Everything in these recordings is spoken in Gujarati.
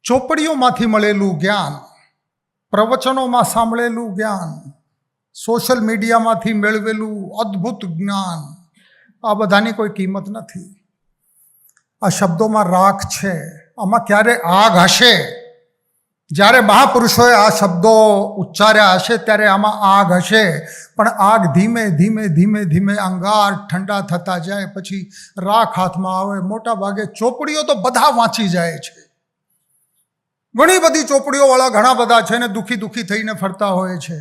ચોપડીઓમાંથી મળેલું જ્ઞાન, પ્રવચનોમાં સાંભળેલું જ્ઞાન, સોશિયલ મીડિયામાંથી મેળવેલું અદ્ભુત જ્ઞાન, આ બધાની કોઈ કિંમત નથી. આ શબ્દોમાં રાખ છે. આમાં ક્યારે આગ હશે? જ્યારે મહાપુરુષોએ આ શબ્દો ઉચ્ચાર્યા હશે ત્યારે આમાં આગ હશે, પણ આગ ધીમે ધીમે ધીમે ધીમે અંગાર ઠંડા થતા જાય, પછી રાખ હાથમાં આવે. મોટા ભાગે ચોપડીઓ તો બધા વાંચી જાય છે. ઘણી બધી ચોપડીઓવાળા ઘણા બધા છે ને દુઃખી દુઃખી થઈને ફરતા હોય છે.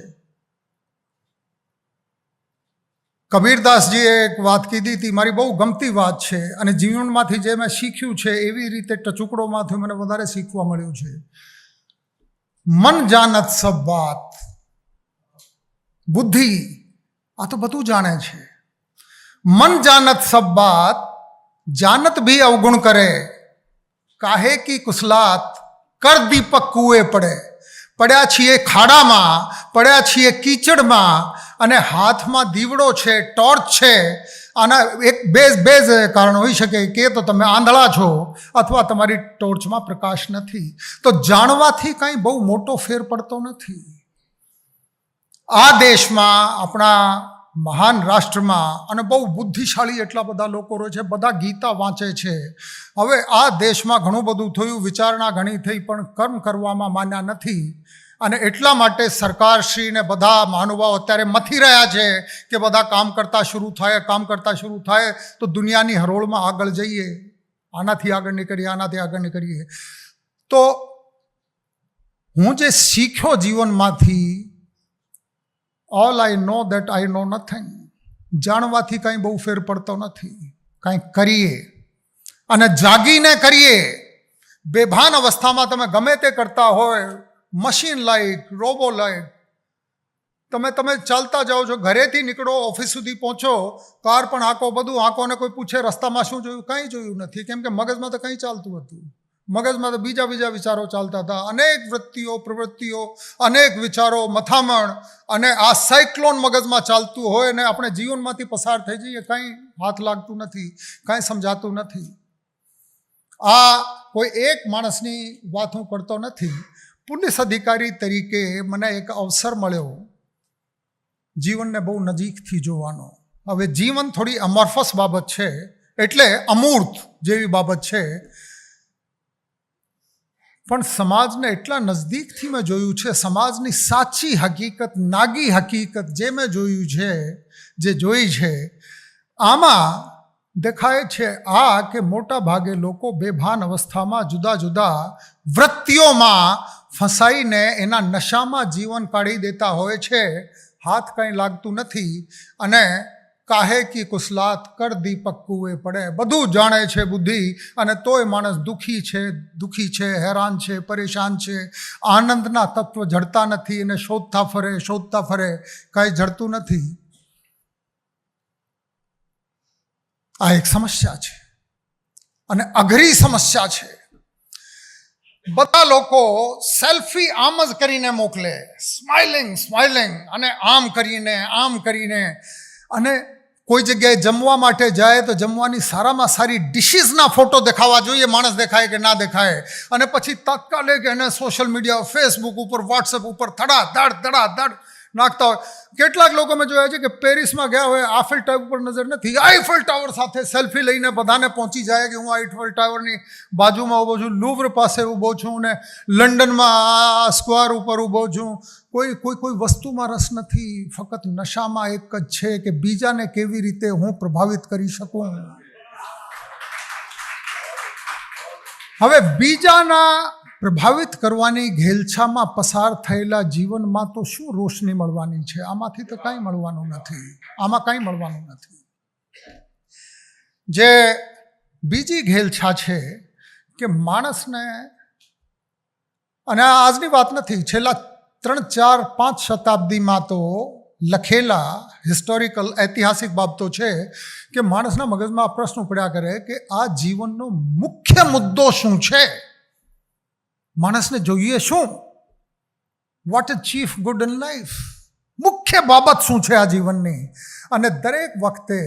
કબીરદાસજીએ એક વાત કીધી હતી, મારી બહુ ગમતી વાત છે, અને જીવનમાંથી જે મેં શીખ્યું છે એવી રીતે ટચુકડોમાંથી મને વધારે શીખવા મળ્યું છે. મન જાનત સબ બાત. બુદ્ધિ આ તો બધું જાણે છે. મન જાનત સબ બાત, જાનત ભી અવગુણ કરે, કાહે કી કુસલાત, કર દીપક કૂએ પડે. પડ્યા છીએ ખાડામાં, પડ્યા છીએ કીચડમાં, અને હાથમાં દીવડો છે, ટોર્ચ છે. આના એક બે જ કારણ હોઈ શકે, કે તો તમે આંધળા છો અથવા તમારી ટોર્ચમાં પ્રકાશ નથી. તો જાણવાથી કાંઈ બહુ મોટો ફેર પડતો નથી. આ દેશમાં, આપણા મહાન રાષ્ટ્રમાં, અને બહુ બુદ્ધિશાળી એટલા બધા લોકો રહે છે, બધા ગીતા વાંચે છે. હવે આ દેશમાં ઘણું બધું થયું, વિચારણા ઘણી થઈ, પણ કર્મ કરવામાં માન્યા નથી. અને એટલા માટે સરકારશ્રીને બધા મહાનુભાવો અત્યારે મથી રહ્યા છે કે બધા કામ કરતા શરૂ થાય તો દુનિયાની હરોળમાં આગળ જઈએ, આનાથી આગળ નીકળીએ, આનાથી આગળ નીકળીએ. તો હું જે શીખ્યો જીવનમાંથી, all I know that I know nothing. જાણવાથી કાંઈ બહુ ફેર પડતો નથી. કાંઈક કરીએ અને જાગીને કરીએ. બેભાન અવસ્થામાં તમે ગમે તે કરતા હોય, મશીન લાઈક, રોબો લાઈક, તમે ચાલતા જાઓ છો, ઘરેથી નીકળો, ઓફિસ સુધી પહોંચો, કાર પણ આંકો, બધું આંકો, ને કોઈ પૂછે રસ્તામાં શું જોયું? કંઈ જોયું નથી, કેમ કે મગજમાં તો કંઈ ચાલતું હતું. મગજમાં તો બીજા વિચારો ચાલતા હતા. અનેક વૃત્તિઓ, પ્રવૃત્તિઓ, અનેક વિચારો, મથામણ, અને આ સાયક્લોન મગજમાં ચાલતું હોય ને આપણે જીવનમાંથી પસાર થઈ જઈએ, કંઈ હાથ લાગતું નથી, કંઈ સમજાતું નથી. આ કોઈ એક માણસની વાત હું કરતો નથી. પોલીસ અધિકારી તરીકે મને એક અવસર મળ્યો જીવનને બહુ નજીકથી જોવાનો. હવે જીવન થોડી અમોર્ફસ બાબત છે, એટલે અમૂર્ત જેવી બાબત છે, પણ સમાજને એટલા નજદીકથી મેં જોયું છે. સમાજની સાચી હકીકત, નાગી હકીકત જે મેં જોયું છે, જે જોઈ છે, આમાં દેખાય છે આ કે મોટા ભાગે લોકો બેભાન અવસ્થામાં જુદા જુદા વૃત્તિઓમાં ફસાઈને એના નશામાં જીવન કાઢી દેતા હોય છે. હાથ કંઈ લાગતું નથી, અને કાહે કી કુસલાત, કર દીપક કૂએ પડે. બધું જાણે છે બુદ્ધિ, અને તોય માણસ દુઃખી છે, હેરાન છે, પરેશાન છે. આનંદના તત્વ જડતા નથી, એને શોધતા ફરે, કાંઈ જડતું નથી. આ એક સમસ્યા છે, અને અઘરી સમસ્યા છે. બધા લોકો સેલ્ફી આમ જ કરીને મોકલે, સ્માઇલિંગ, અને આમ કરીને, અને કોઈ જગ્યાએ જમવા માટે જાય તો જમવાની સારામાં સારી ડિશિસના ફોટો દેખાવા જોઈએ, માણસ દેખાય કે ના દેખાય, અને પછી તાત્કાલિક એને સોશિયલ મીડિયા, ફેસબુક ઉપર, વોટ્સએપ ઉપર ધડાધડ નાખતા હોય. કેટલાક લોકો મેં જોયા છે કે પેરિસમાં ગયા હોય, આફેલ ટાવર ઉપર નજર નથી, આઈફેલ ટાવર સાથે સેલ્ફી લઈને બધાને પહોંચી જાય કે હું આઈફેલ ટાવરની બાજુમાં ઊભો છું, લુવ્ર પાસે ઊભો છું, ને લંડનમાં સ્ક્વેર ઉપર ઊભો છું. કોઈ વસ્તુમાં રસ નથી, ફક્ત નશામાં એક જ છે કે બીજાને કેવી રીતે હું પ્રભાવિત કરી શકું. હવે બીજાના પ્રભાવિત કરવાની ઘેલછામાં પસાર થયેલા જીવનમાં તો શું રોશની મળવાની છે? આમાંથી તો કાંઈ મળવાનું નથી. આમાં કાંઈ મળવાનું નથી. જે બીજી ઘેલછા છે કે માણસને, અને આજની વાત નથી, છેલ્લા 3-4-5 શતાબ્દીમાં તો લખેલા હિસ્ટોરિકલ, ઐતિહાસિક બાબતો છે કે માણસના મગજમાં આ પ્રશ્ન પડ્યા કરે કે આ જીવનનો મુખ્ય મુદ્દો શું છે? માણસને જોઈએ શું? What is chief good in life? મુખ્ય બાબત શું છે આ જીવનની? અને દરેક વખતે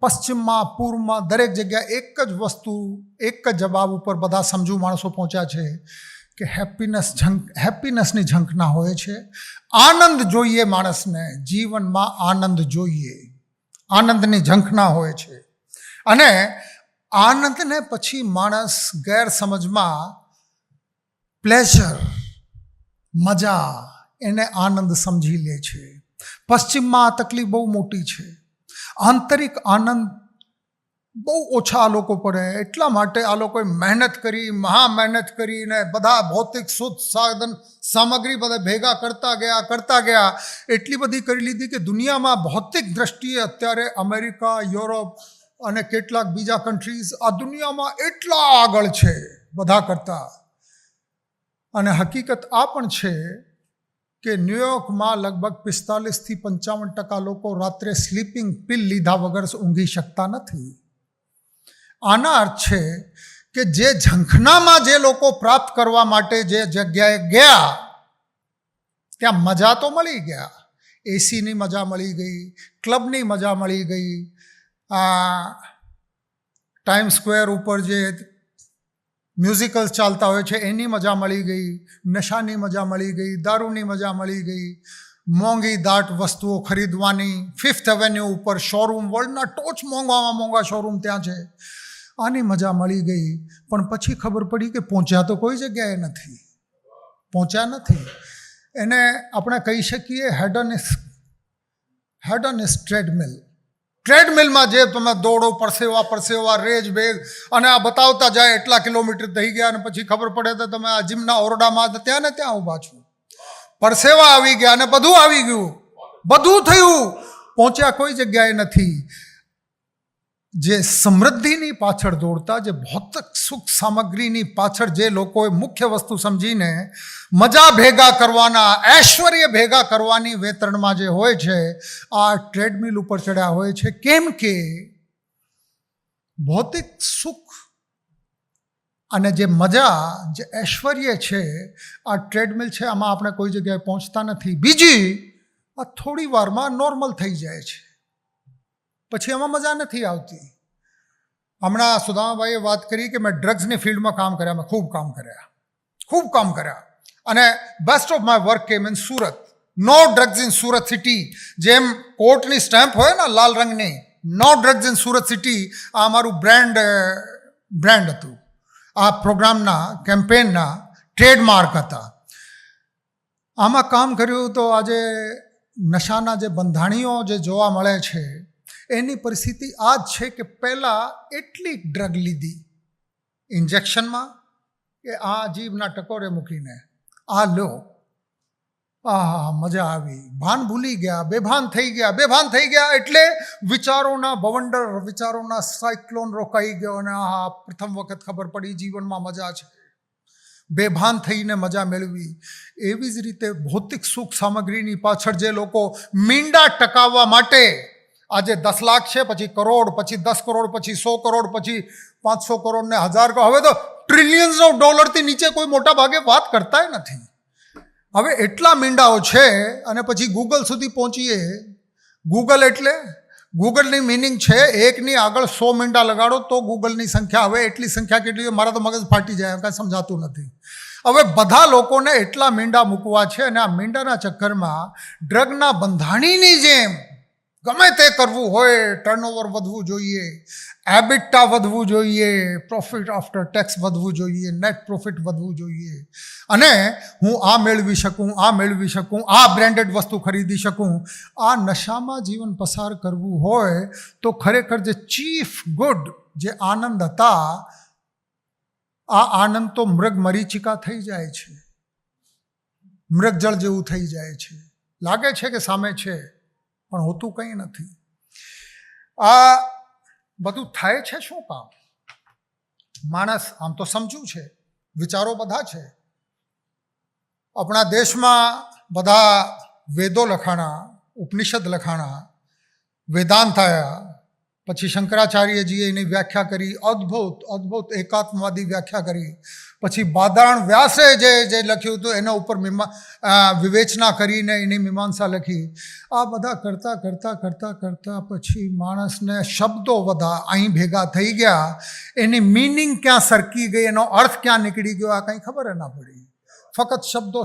પશ્ચિમમાં, પૂર્વમાં, દરેક જગ્યાએ એક જ વસ્તુ, એક જ જવાબ ઉપર બધા સમજુ માણસો પહોંચ્યા છે કે હેપીનેસની ઝંખના હોય છે. આનંદ જોઈએ માણસને, જીવનમાં આનંદ જોઈએ, આનંદની ઝંખના હોય છે. અને આનંદને પછી માણસ ગેરસમજમાં પ્લેઝર, મજા, એને આનંદ સમજી લે છે. પશ્ચિમમાં આ તકલીફ બહુ મોટી છે. આંતરિક આનંદ બહુ ઓછા આ લોકો પડે. એટલા માટે આ લોકોએ મહેનત કરી, મહા મહેનત કરીને બધા ભૌતિક શુદ્ધ સાધન સામગ્રી બધા ભેગા કરતા ગયા એટલી બધી કરી લીધી કે દુનિયામાં ભૌતિક દ્રષ્ટિએ અત્યારે અમેરિકા, યુરોપ અને કેટલાક બીજા કન્ટ્રીઝ આ દુનિયામાં એટલા આગળ છે બધા કરતાં. અને હકીકત આ પણ છે કે ન્યુયોર્કમાં લગભગ 45થી 55% લોકો રાત્રે સ્લીપિંગ પિલ લીધા વગર ઊંઘી શકતા નથી. આના અર્થ છે કે જે ઝંખનામાં જે લોકો પ્રાપ્ત કરવા માટે જે જગ્યાએ ગયા ત્યાં મજા તો મળી ગયા. એસીની મજા મળી ગઈ, ક્લબની મજા મળી ગઈ, ટાઈમ સ્ક્વેર ઉપર જે મ્યુઝિકલ્સ ચાલતા હોય છે એની મજા મળી ગઈ, નશાની મજા મળી ગઈ, દારૂની મજા મળી ગઈ, મોંઘી દાટ વસ્તુઓ ખરીદવાની, 5th એવેન્યુ ઉપર શોરૂમ, વર્લ્ડના ટોચ મોંઘા શોરૂમ ત્યાં છે, આની મજા મળી ગઈ. પણ પછી ખબર પડી કે પહોંચ્યા તો કોઈ જગ્યાએ નથી, પહોંચ્યા નથી. એને આપણે કહી શકીએ હેડન ઇઝ ટ્રેડમિલ. ટ્રેડમિલમાં જે તમે દોડો, પરસેવા, રેજ બેગ, અને આ બતાવતા જાય એટલા કિલોમીટર થઈ ગયા અને પછી ખબર પડે તો તમે આ જીમના ઓરડામાં ત્યાં ને ત્યાં ઊભા છો. પરસેવા આવી ગયા અને બધું આવી ગયું, બધું થયું, પહોંચ્યા કોઈ જગ્યાએ નથી. જે સમૃદ્ધિની પાછળ દોડતા, જે ભૌતિક સુખ સામગ્રીની પાછળ જે લોકોએ મુખ્ય વસ્તુ સમજીને મજા ભેગા કરવાના, ઐશ્વર્ય ભેગા કરવાની વેતરણમાં જે હોય છે, આ ટ્રેડમિલ ઉપર ચડ્યા હોય છે. કેમ કે ભૌતિક સુખ અને જે મજા, જે ઐશ્વર્ય છે, આ ટ્રેડમિલ છે, આમાં આપણે કોઈ જગ્યાએ પહોંચતા નથી. બીજી, આ થોડી વારમાં નોર્મલ થઈ જાય છે, પછી એમાં મજા નથી આવતી. હમણાં સુદામાભાઈએ વાત કરી કે મેં ડ્રગ્સની ફિલ્ડમાં કામ કર્યા, મેં ખૂબ કામ કર્યા. અને best of my work came in Surat. No drugs in Surat city. જેમ કોર્ટની સ્ટેમ્પ હોય ને લાલ રંગની, no drugs in Surat city, આ અમારું બ્રાન્ડ હતું. આ પ્રોગ્રામના, કેમ્પેનના ટ્રેડમાર્ક હતા. આમાં કામ કર્યું તો આજે નશાના જે બંધાણીઓ જે જોવા મળે છે એની પરિસ્થિતિ આ જ છે કે પહેલાં એટલી ડ્રગ લીધી ઇન્જેક્શનમાં કે આ જીભના ટકોરે મૂકીને આ લો, મજા આવી, ભાન ભૂલી ગયા, બેભાન થઈ ગયા. એટલે વિચારોના બવંડર, વિચારોના સાયક્લોન રોકાઈ ગયો અને પ્રથમ વખત ખબર પડી જીવનમાં મજા છે. બેભાન થઈને મજા મેળવી. એવી જ રીતે ભૌતિક સુખ સામગ્રીની પાછળ જે લોકો મીંડા ટકાવવા માટે આજે 10 લાખ છે, પછી કરોડ, પછી 10 કરોડ, પછી 100 કરોડ, પછી 500 કરોડ ને 1000 કરોડ, હવે તો ટ્રિલિયન્સ ઓફ ડોલરથી નીચે કોઈ મોટા ભાગે વાત કરતાય નથી. હવે એટલા મીંડાઓ છે. અને પછી ગૂગલ સુધી પહોંચીએ. ગૂગલની મિનિંગ છે એકની આગળ 100 મીંડા લગાડો તો ગૂગલની સંખ્યા. હવે એટલી સંખ્યા કેટલી, મારા તો મગજ ફાટી જાય, કાંઈ સમજાતું નથી. હવે બધા લોકોને એટલા મીંડા મૂકવા છે અને આ મીંડાના ચક્કરમાં ડ્રગના બંધાણીની જેમ ગમે તે કરવું હોય, ટર્નઓવર વધવું જોઈએ, એબિટા વધવું જોઈએ, પ્રોફિટ આફ્ટર ટેક્સ વધવું જોઈએ, નેટ પ્રોફિટ વધવું જોઈએ, અને હું આ મેળવી શકું, આ બ્રાન્ડેડ વસ્તુ ખરીદી શકું. આ નશામાં જીવન પસાર કરવું હોય તો ખરેખર જે ચીફ ગુડ, જે આનંદ હતા, આ આનંદ તો મૃગ મરીચિકા થઈ જાય છે, મૃગજળ જેવું થઈ જાય છે. લાગે છે કે સામે છે, પણ હોતું કંઈ નથી. આ બધું થાય છે શું કામ? માણસ આમ તો સમજ્યું છે, વિચારો બધા છે. આપણા દેશમાં બધા વેદો લખાણા, ઉપનિષદ લખાણા, વેદાંત આવ્યા, પછી શંકરાચાર્યજીએ એની વ્યાખ્યા કરી, અદ્ભુત અદ્ભુત એકાત્મવાદી વ્યાખ્યા કરી. પછી બાદરાયણ વ્યાસે જે લખ્યું હતું એના ઉપર વિવેચના કરીને એની મીમાંસા લખી. આ બધા કરતાં કરતાં કરતાં કરતાં પછી માણસને શબ્દો બધા અહીં ભેગા થઈ ગયા. એની મિનિંગ ક્યાં સરકી ગઈ, એનો અર્થ ક્યાં નીકળી ગયો, આ કંઈ ખબર ના પડી. ફક્ત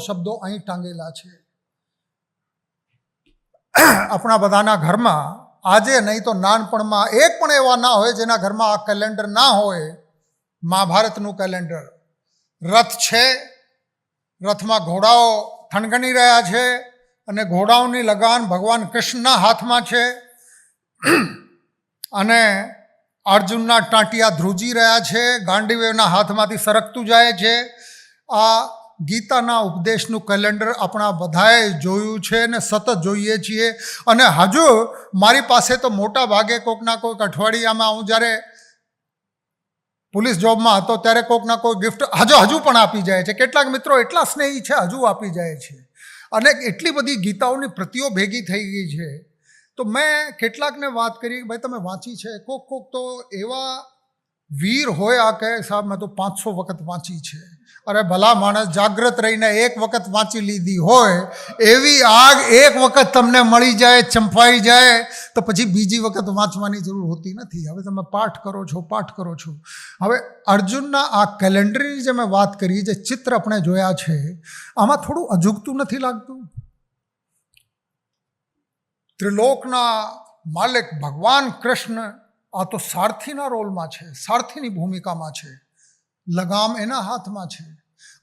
શબ્દો અહીં ટાંગેલા છે. આપણા બધાના ઘરમાં આજે નહીં તો નાનપણમાં એક પણ એવા ના હોય જેના ઘરમાં આ કેલેન્ડર ના હોય. મહાભારતનું કેલેન્ડર. રથ છે, રથમાં ઘોડાઓ થનગની રહ્યા છે અને ઘોડાઓની લગાન ભગવાન કૃષ્ણના હાથમાં છે અને અર્જુનના ટાંટિયા ધ્રુજી રહ્યા છે, ગાંડીવેવના હાથમાંથી સરકતું જાય છે. આ ગીતાના ઉપદેશનું કેલેન્ડર આપણા બધાએ જોયું છે ને સતત જોઈએ છીએ. અને હજુ મારી પાસે તો મોટા ભાગે કોઈકના કોઈક અઠવાડિયામાં, હું જ્યારે પોલીસ જોબમાં હતો ત્યારે કોઈકના કોઈ ગિફ્ટ હજુ પણ આપી જાય છે. કેટલાક મિત્રો એટલા સ્નેહી છે, હજુ આપી જાય છે. અને એટલી બધી ગીતાઓની પ્રતિઓ ભેગી થઈ ગઈ છે. તો મેં કેટલાકને વાત કરી કે ભાઈ તમે વાંચી છે. કોક તો એવા વીર હોય આ કહે સાહેબ મેં તો 500 વખત વાંચી છે. અરે ભલા માણસ, જાગ્રત રહીને એક વખત વાંચી લીધી હોય એવી આગ એક વખત તમને મળી જાય, ચંપાઈ જાય તો પછી બીજી વખત વાંચવાની જરૂર હોતી નથી. હવે તમે પાઠ કરો છો. હવે અર્જુનના આ કેલેન્ડરની જે મેં વાત કરી, જે ચિત્ર આપણે જોયા છે, આમાં થોડું અજુગતું નથી લાગતું? ત્રિલોકના માલિક ભગવાન કૃષ્ણ આ તો સારથીના રોલમાં છે, સારથીની ભૂમિકામાં છે. લગામ એના હાથમાં છે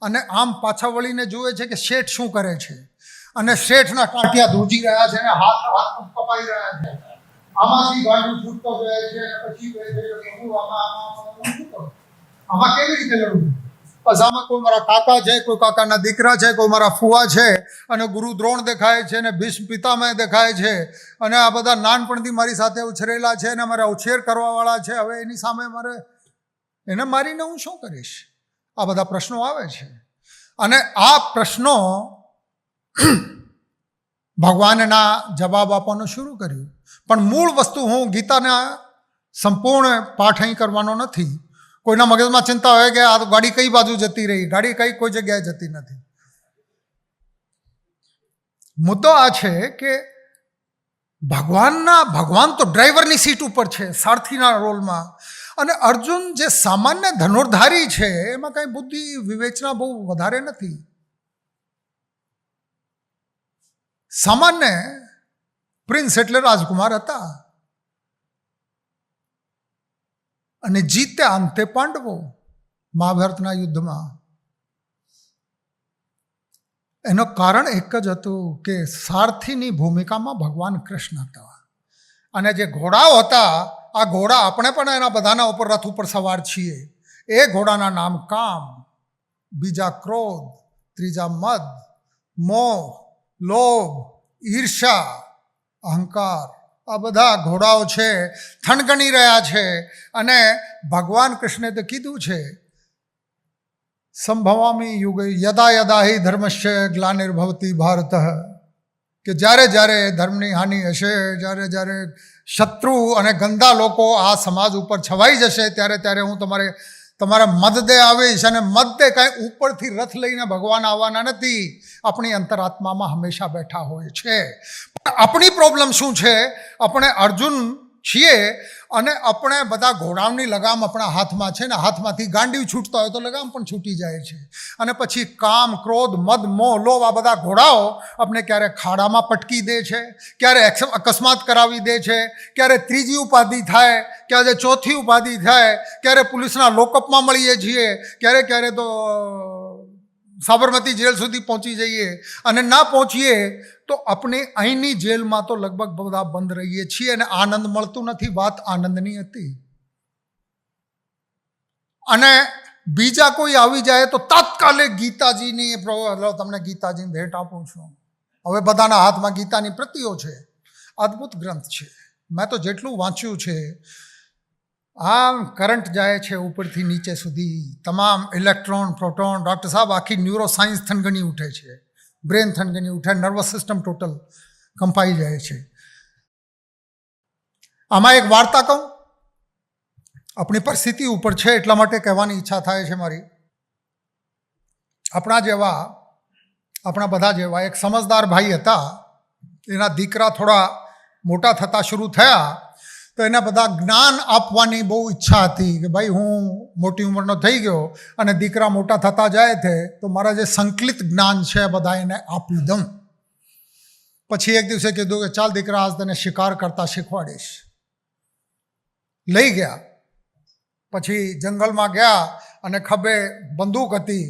અને આમ પાછા વળીને જુએ છે કે શેઠ શું કરે છે. અને શેઠના ટાંટિયા ધ્રુજી રહ્યા છે અને હાથ કપાઈ રહ્યા છે. આમાંથી ગાંડું છૂટતો જાય છે. પછી આમાં કેવી રીતે લડવું? બસ આમાં કોઈ મારા કાકા છે, કોઈ કાકાના દીકરા છે, કોઈ મારા ફુવા છે અને ગુરુ દ્રોણ દેખાય છે અને ભીષ્મ પિતામહ દેખાય છે અને આ બધા નાનપણથી મારી સાથે ઉછરેલા છે અને મારા ઉછેર કરવાવાળા છે. હવે એની સામે એને મારીને હું શું કરીશ? આ બધા પ્રશ્નો આવે છે. અને આ પ્રશ્નો ભગવાનના જવાબ આપવાનું શરૂ કર્યું. પણ મૂળ વસ્તુ, હું ગીતાના સંપૂર્ણ પાઠ અહીં કરવાનો નથી. કોઈના મગજમાં ચિંતા હોય કે આ ગાડી કઈ બાજુ જતી રહી, ગાડી કોઈ જગ્યાએ જતી નથી. મુદ્દો આ છે કે ભગવાન તો ડ્રાઈવરની સીટ ઉપર છે, સારથીના રોલમાં. અને અર્જુન જે સામાન્ય ધનુર્ધારી છે એમાં કાંઈ બુદ્ધિ વિવેચના બહુ વધારે નથી. સામાન્ય પ્રિન્સ એટલે રાજકુમાર હતા અને જીત્યા અંતે પાંડવો મહાભારતના યુદ્ધમાં. એનું કારણ એક જ હતું કે સારથીની ભૂમિકામાં ભગવાન કૃષ્ણ હતા. અને જે ઘોડાઓ હતા, આ ઘોડા, આપણે પણ એના બધાના ઉપર રથ ઉપર સવાર છીએ. એ ઘોડાના નામ કામ, બીજા ક્રોધ, ત્રીજા મદ, મોહ, લોભ, ઈર્ષા, અહંકાર. આ બધા ઘોડાઓ છે, થનગની રહ્યા છે. અને ભગવાન કૃષ્ણે તો કીધું છે, સંભવામી યુગે યદા યદા હિ ધર્મસ્ય ગ્લાનિર્ભવતી ભારત, કે જ્યારે જ્યારે ધર્મની હાનિ હશે, જ્યારે શત્રુ અને ગંદા લોકો આ સમાજ ઉપર છવાઈ જશે, ત્યારે હું તમારા મદદે આવીશ. અને મદદે કાંઈ ઉપરથી રથ લઈને ભગવાન આવવાના નથી, આપણી અંતરાત્મામાં હંમેશા બેઠા હોય છે. આપણી પ્રોબ્લેમ શું છે? આપણે અર્જુન છીએ અને આપણે બધા ઘોડાઓની લગામ આપણા હાથમાં છે ને હાથમાંથી ગાંડી છૂટતા હોય તો લગામ પણ છૂટી જાય છે. અને પછી કામ, ક્રોધ, મદ, મોહ, લોભ, આ બધા ઘોડાઓ આપણે ક્યારે ખાડામાં પટકી દે છે, ક્યારે અકસ્માત કરાવી દે છે, ક્યારે ત્રીજી ઉપાધિ થાય, ક્યારે ચોથી ઉપાધિ થાય, ક્યારે પોલીસના લોકઅપમાં મળીએ છીએ, ક્યારે તો સાબરમતી જેલ સુધી પહોંચી જઈએ. અને ના પહોંચીએ તો આપણે અહીંની જેલમાં તો લગભગ બધા બંધ રહીએ છીએ અને આનંદ મળતું નથી. વાત આનંદની હતી. અને બીજા કોઈ આવી જાય તો તાત્કાલિક ગીતાજીની, તમને ગીતાજીની ભેટ આપું છું. હવે બધાના હાથમાં ગીતાની પ્રતિઓ છે. અદ્ભુત ગ્રંથ છે. મેં તો જેટલું વાંચ્યું છે, આમ કરંટ જાય છે ઉપરથી નીચે સુધી, તમામ ઇલેક્ટ્રોન, પ્રોટોન. ડૉક્ટર સાહેબ, આખી ન્યુરો સાયન્સ થનગની ઉઠે છે, બ્રેન થનગની ઉઠે, નર્વસ સિસ્ટમ ટોટલ કંપાઈ જાય છે. આમાં એક વાર્તા કહું, આપણી પરિસ્થિતિ ઉપર છે એટલા માટે કહેવાની ઈચ્છા થાય છે મારી. આપણા બધા જેવા એક સમજદાર ભાઈ હતા. એના દીકરા થોડા મોટા થતા શરૂ થયા તો એને બધા જ્ઞાન આપવાની બહુ ઈચ્છા હતી કે ભાઈ હું મોટી ઉંમરનો થઈ ગયો અને દીકરા મોટા થતા જાય છે તો મારા જે સંકલિત જ્ઞાન છે બધા એને આપી દઉં. પછી એક દિવસે કીધું કે ચાલ દીકરા આજ તને શિકાર કરતા શીખવાડીશ. લઈ ગયા. પછી જંગલમાં ગયા અને ખભે બંદૂક હતી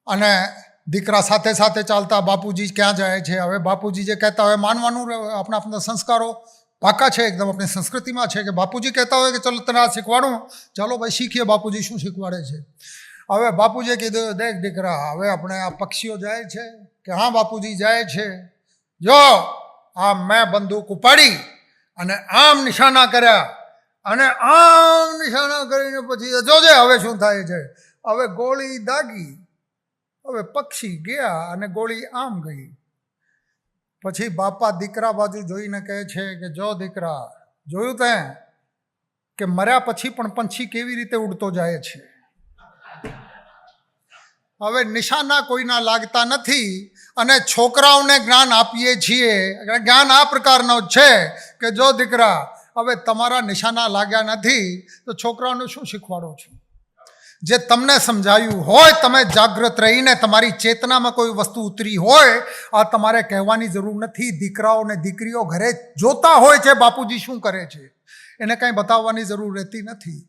અને દીકરા સાથે સાથે ચાલતા બાપુજી ક્યાં જાય છે. હવે બાપુજી જે કહેતા હોય માનવાનું, આપણા સંસ્કારો પાકા છે એકદમ, આપણી સંસ્કૃતિમાં છે કે બાપુજી કહેતા હોય કે ચલો તને આ શીખવાડું, ચાલો ભાઈ શીખીએ બાપુજી શું શીખવાડે છે. હવે બાપુજીએ કીધું દેખ દીકરા, હવે આપણે આ પક્ષીઓ જાય છે કે હા બાપુજી જાય છે. જો આમ મેં બંદૂક ઉપાડી અને આમ નિશાના કર્યા અને આમ નિશાના કરીને પછી જોજે હવે શું થાય છે. હવે ગોળી દાગી, હવે પક્ષી ગયા અને ગોળી આમ ગઈ. પછી બાપા દીકરા બાજુ જોઈને કહે છે કે જો દીકરા, જોયું તે કે મર્યા પછી પણ પંછી કેવી રીતે ઉડતો જાય છે. હવે નિશાના કોઈના લાગતા નથી અને છોકરાઓને જ્ઞાન આપીએ છીએ. જ્ઞાન આ પ્રકારનો છે કે જો દીકરા, હવે તમારા નિશાના લાગ્યા નથી તો છોકરાઓને શું શીખવાડો છો. જે તમને સમજાયું હોય, તમે જાગૃત રહીને તમારી ચેતનામાં કોઈ વસ્તુ ઉતરી હોય, આ તમારે કહેવાની જરૂર નથી. દીકરાઓ ને દીકરીઓ ઘરે જોતા હોય છે બાપુજી શું કરે છે, એને કંઈ બતાવવાની જરૂર રહેતી નથી.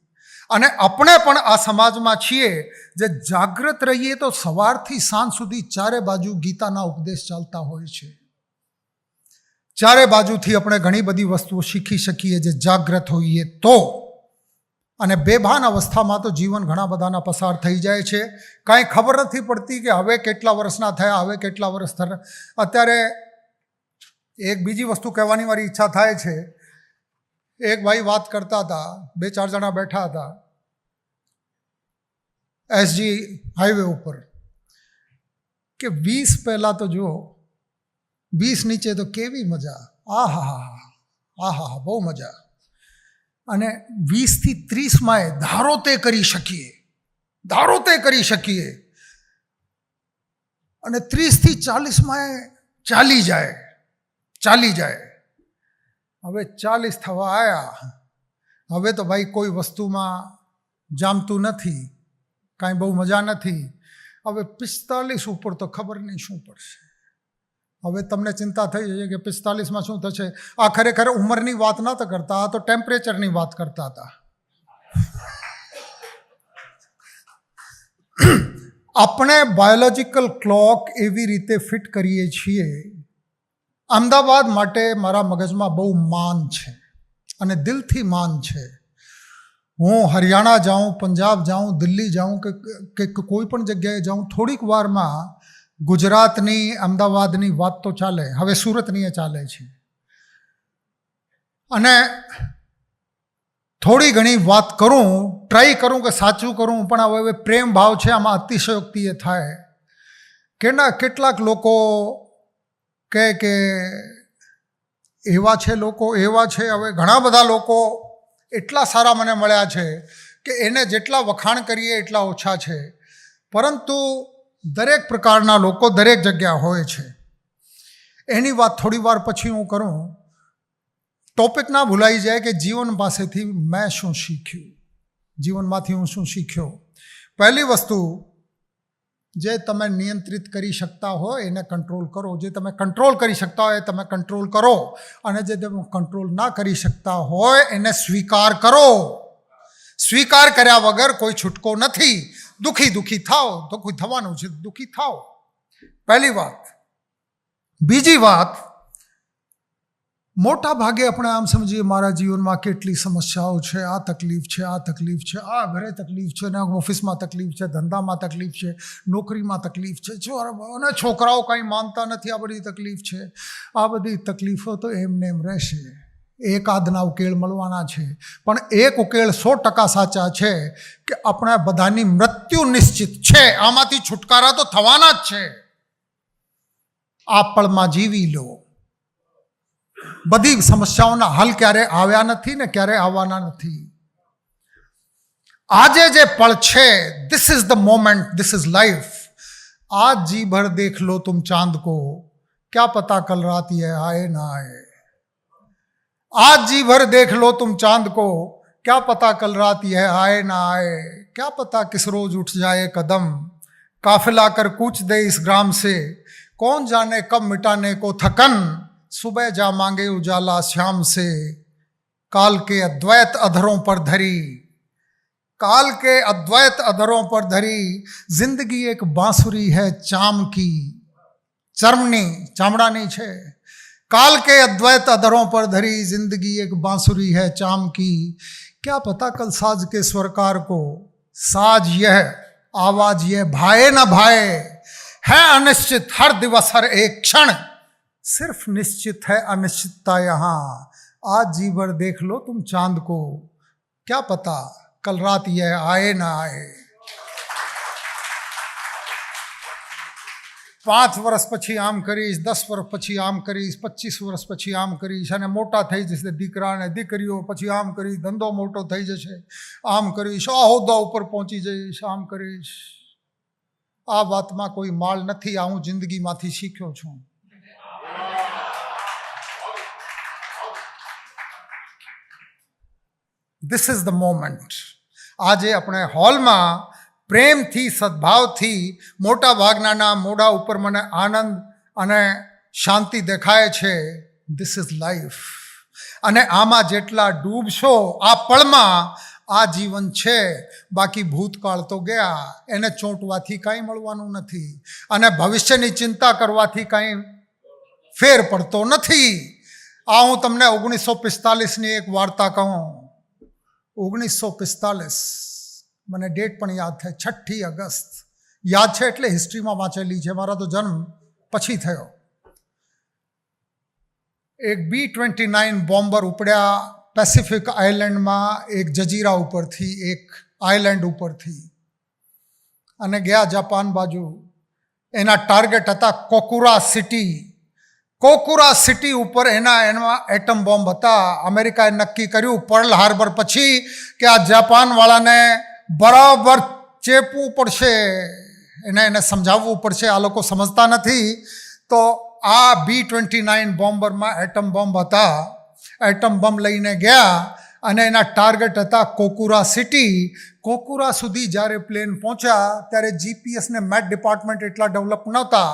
અને આપણે પણ આ સમાજમાં છીએ જે જાગૃત રહીએ તો સવારથી સાંજ સુધી ચારે બાજુ ગીતાના ઉપદેશ ચાલતા હોય છે. ચારે બાજુથી આપણે ઘણી બધી વસ્તુઓ શીખી શકીએ જે જાગૃત હોઈએ તો. અને બેભાન અવસ્થામાં તો જીવન ઘણા બધાના પસાર થઈ જાય છે. કાંઈ ખબર નથી પડતી કે હવે કેટલા વર્ષના થયા, હવે કેટલા વર્ષ થયા. અત્યારે એક બીજી વસ્તુ કહેવાની મારી ઈચ્છા થાય છે. એક ભાઈ વાત કરતા હતા, 2-4 જણા બેઠા હતા એસજી હાઈવે ઉપર, કે 20 પહેલાં તો જુઓ, 20 નીચે તો કેવી મજા, આહા બહુ મજા. અને 20 થી 30 ધારો તે કરી શકીએ અને 30 થી 40 ચાલી જાય. હવે 40 થવા આવ્યા, હવે તો ભાઈ કોઈ વસ્તુમાં જામતું નથી, કાંઈ બહુ મજા નથી. હવે 45 ઉપર તો ખબર નહીં શું પડશે. હવે તમને ચિંતા થઈ જશે કે 45માં શું થશે. આ ખરેખર ઉંમરની વાત નહોતા કરતા, આ તો ટેમ્પરેચરની વાત કરતા હતા. આપણે બાયોલોજિકલ ક્લોક એવી રીતે ફિટ કરીએ છીએ. અમદાવાદ માટે મારા મગજમાં બહુ માન છે અને દિલથી માન છે. હું હરિયાણા જાઉં, પંજાબ જાઉં, દિલ્હી જાઉં કે કોઈ પણ જગ્યાએ જાઉં, થોડીક વારમાં ગુજરાતની, અમદાવાદની વાત તો ચાલે, હવે સુરતની એ ચાલે છે. અને થોડી ઘણી વાત કરું, ટ્રાય કરું કે સાચું કરું, પણ હવે પ્રેમ ભાવ છે આમાં અતિશયોક્તિ એ થાય. કેટલાક લોકો કે એવા છે લોકો, એવા છે. હવે ઘણા બધા લોકો એટલા સારા મને મળ્યા છે કે એને જેટલા વખાણ કરીએ એટલા ઓછા છે. પરંતુ દરેક પ્રકારના લોકો દરેક જગ્યા હોય છે. એની વાત થોડી વાર પછી હું કરું. ટોપિક ના ભૂલાઈ જાય કે જીવન પાસેથી મેં શું શીખ્યું, જીવનમાંથી હું શું શીખ્યો. પહેલી વસ્તુ, જે તમે નિયંત્રિત કરી શકતા હોય એને કંટ્રોલ કરો. જે તમે કંટ્રોલ કરી શકતા હોય તમે કંટ્રોલ કરો, અને જે તમે કંટ્રોલ ના કરી શકતા હોય એને સ્વીકાર કરો. સ્વીકાર કર્યા વગર કોઈ છૂટકો નથી. દુઃખી થાઓ, દુઃખી થવાનું છે, દુઃખી થાઓ. પહેલી વાત. બીજી વાત, મોટા ભાગે આપણે આમ સમજીએ મારા જીવનમાં કેટલી સમસ્યાઓ છે, આ તકલીફ છે, આ ઘરે તકલીફ છે, ને ઓફિસમાં તકલીફ છે, ધંધામાં તકલીફ છે, નોકરીમાં તકલીફ છે, અને છોકરાઓ કંઈ માનતા નથી, આ બધી તકલીફ છે. આ બધી તકલીફો તો એમને એમ રહેશે. એકાદના ઉકેલ મળવાના છે, પણ એક ઉકેલ 100% સાચા છે કે આપણા બધાની મૃત્યુ નિશ્ચિત છે. આમાંથી છુટકારા તો થવાના જ છે. આ પળમાં જીવી લો. બધી સમસ્યાઓના હલ ક્યારે આવ્યા નથી ને ક્યારે આવવાના નથી. આજે જે પળ છે, this is the moment, this is life. आज जी भर देख लो तुम चांद को, क्या पता कल रात ये आए ना आए. आज जी भर देख लो तुम चांद को, क्या पता कल रात यह आए ना आए. क्या पता किस रोज उठ जाए कदम, काफिला कर कूच दे इस ग्राम से. कौन जाने कब मिटाने को थकन, सुबह जा मांगे उजाला श्याम से. काल के अद्वैत अधरों पर धरी, काल के अद्वैत अधरों पर धरी, जिंदगी एक बांसुरी है चाम की. चर्मनी चामड़ानी छे. काल के अद्वैत अधरों पर धरी, जिंदगी एक बांसुरी है चाम की. क्या पता कल साज के स्वरकार को, साज यह आवाज यह भाए न भाए. है अनिश्चित हर दिवस हर एक क्षण, सिर्फ निश्चित है अनिश्चितता यहाँ. आज जी भर देख लो तुम चांद को, क्या पता कल रात यह आए ना आए. 5 વર્ષ પછી આમ કરીશ, 10 વર્ષ પછી આમ કરીશ, 25 વર્ષ પછી આમ કરીશ, અને મોટા થઈ જશે દીકરા અને દીકરીઓ, પછી આમ કરીશ, ધંધો મોટો થઈ જશે, આમ કરીશ, આ હોદ્દા ઉપર પહોંચી જઈશ, આમ કરીશ. આ વાતમાં કોઈ માળ નથી. આ હું જિંદગીમાંથી શીખ્યો છું. This is the moment. આજે આપણે હોલમાં પ્રેમથી, સદભાવથી, મોટા ભાગનાના મોઢા ઉપર મને આનંદ અને શાંતિ દેખાય છે. This is life. અને આમાં જેટલા ડૂબશો આ પળમાં, આ જીવન છે. બાકી ભૂતકાળ તો ગયા, એને ચોંટવાથી કાંઈ મળવાનું નથી, અને ભવિષ્યની ચિંતા કરવાથી કાંઈ ફેર પડતો નથી. આ હું તમને 1945ની એક વાર્તા કહું. 1945, મને ડેટ પણ યાદ થાય, 6 ઓગસ્ટ યાદ છે એટલે હિસ્ટ્રીમાં વાંચેલી છે. મારા તો જન્મ પછી થયો. એક B-29 બોમ્બર ઉપડ્યા પેસિફિક આઇલેન્ડમાં, એક જજીરા ઉપરથી, એક આઇલેન્ડ ઉપરથી, અને ગયા જાપાન બાજુ. એના ટાર્ગેટ હતા કોકુરા સિટી. કોકુરા સિટી ઉપર એમાં એટમ બોમ્બ હતા. અમેરિકાએ નક્કી કર્યું પર્લ હાર્બર પછી કે આ જાપાનવાળાને બરાબર ચેપવું પડશે, એને સમજાવવું પડશે. આ લોકો સમજતા નથી. તો આ B-29 બોમ્બરમાં એટમ બોમ્બ હતા. એટમ બોમ્બ લઈને ગયા અને એના ટાર્ગેટ હતા કોકુરા સિટી. કોકુરા સુધી જ્યારે પ્લેન પહોંચ્યા ત્યારે GPS ને મેટ ડિપાર્ટમેન્ટ એટલા ડેવલપ નહોતા.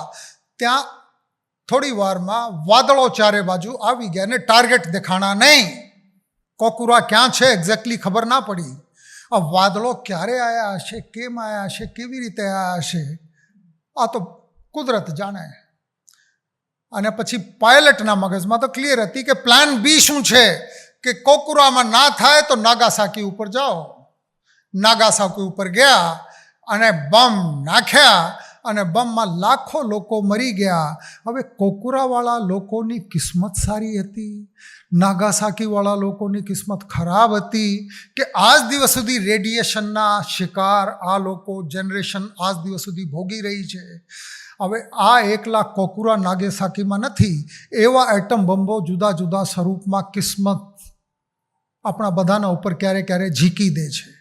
ત્યાં થોડી વારમાં વાદળો ચારે બાજુ આવી ગયા અને ટાર્ગેટ દેખાણા નહીં. કોકુરા ક્યાં છે એક્ઝેક્ટલી ખબર ના પડી. આ વાદળો ક્યારે આવ્યા હશે, કેમ આવ્યા હશે, કેવી રીતે આવ્યા હશે, આ તો કુદરત જાણે. અને પછી પાયલટના મગજમાં તો ક્લિયર હતી કે પ્લાન બી શું છે, કે કોકુરામાં ના થાય તો નાગાસાકી ઉપર જાઓ. નાગાસાકી ઉપર ગયા અને બોમ્બ નાખ્યા, અને બોમ્બમાં લાખો લોકો મરી ગયા. હવે કોકુરાવાળા લોકોની કિસ્મત સારી હતી, નાગાસાકીવાળા લોકોની કિસ્મત ખરાબ હતી, કે આજ દિવસ સુધી રેડિયેશનના શિકાર આ લોકો જનરેશન આજ દિવસ સુધી ભોગી રહી છે. હવે આ એકલા કોકુરા નાગાસાકીમાં નથી, એવા એટમ બોમ્બો જુદા જુદા સ્વરૂપમાં કિસ્મત આપણા બધાના ઉપર ક્યારે ક્યારે ઝીકી દે છે,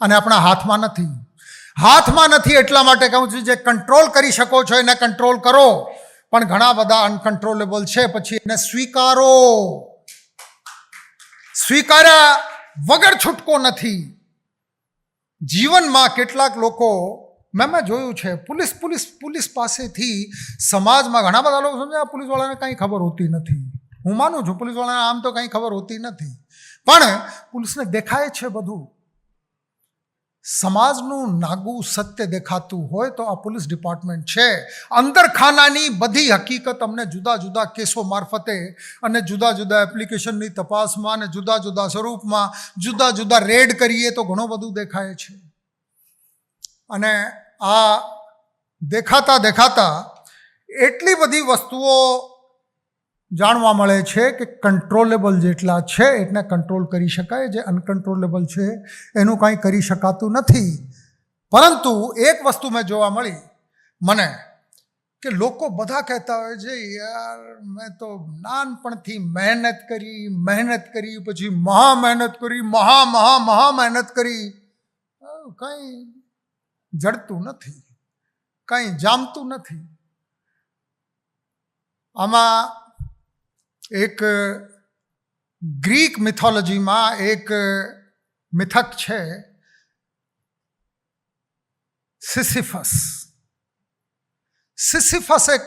અને આપણા હાથમાં નથી. હાથમાં નથી એટલા માટે કહું છું, જે કંટ્રોલ કરી શકો છો એને કંટ્રોલ કરો, પણ ઘણા બધા અનકન્ટ્રોલેબલ છે, પછી એને સ્વીકારો. સ્વીકાર્યા વગર છૂટકો નથી. જીવનમાં કેટલાક લોકો મેં જોયું છે, પોલીસ પાસેથી સમાજમાં ઘણા બધા લોકો સમજે પોલીસવાળાને કંઈ ખબર હોતી નથી. હું માનું છું પોલીસવાળાને આમ તો કંઈ ખબર હોતી નથી, પણ પોલીસને દેખાય છે બધું. સમાજનું નાગું સત્ય દેખાતું હોય તો આ પોલીસ ડિપાર્ટમેન્ટ છે. અંદરખાનાની બધી હકીકત અમને જુદા જુદા કેસો મારફતે અને જુદા જુદા એપ્લિકેશનની તપાસમાં અને જુદા જુદા સ્વરૂપમાં જુદા જુદા રેડ કરીએ તો ઘણું બધું દેખાય છે. અને આ દેખાતા દેખાતા એટલી બધી વસ્તુઓ જાણવા મળે છે કે કંટ્રોલેબલ જેટલા છે એટલે કંટ્રોલ કરી શકાય, જે અનકન્ટ્રોલેબલ છે એનું કાંઈ કરી શકાતું નથી. પરંતુ એક વસ્તુ મેં જોવા મળી મને, કે લોકો બધા કહેતા હોય છે યાર મેં તો નાનપણથી મહેનત કરી પછી મહા મહેનત કરી મહા મહેનત કરી, કંઈ જડતું નથી, કંઈ જામતું નથી. આમાં એક ગ્રીક મિથોલોજીમાં એક મિથક છે સિસિફસ. સિસિફસ એક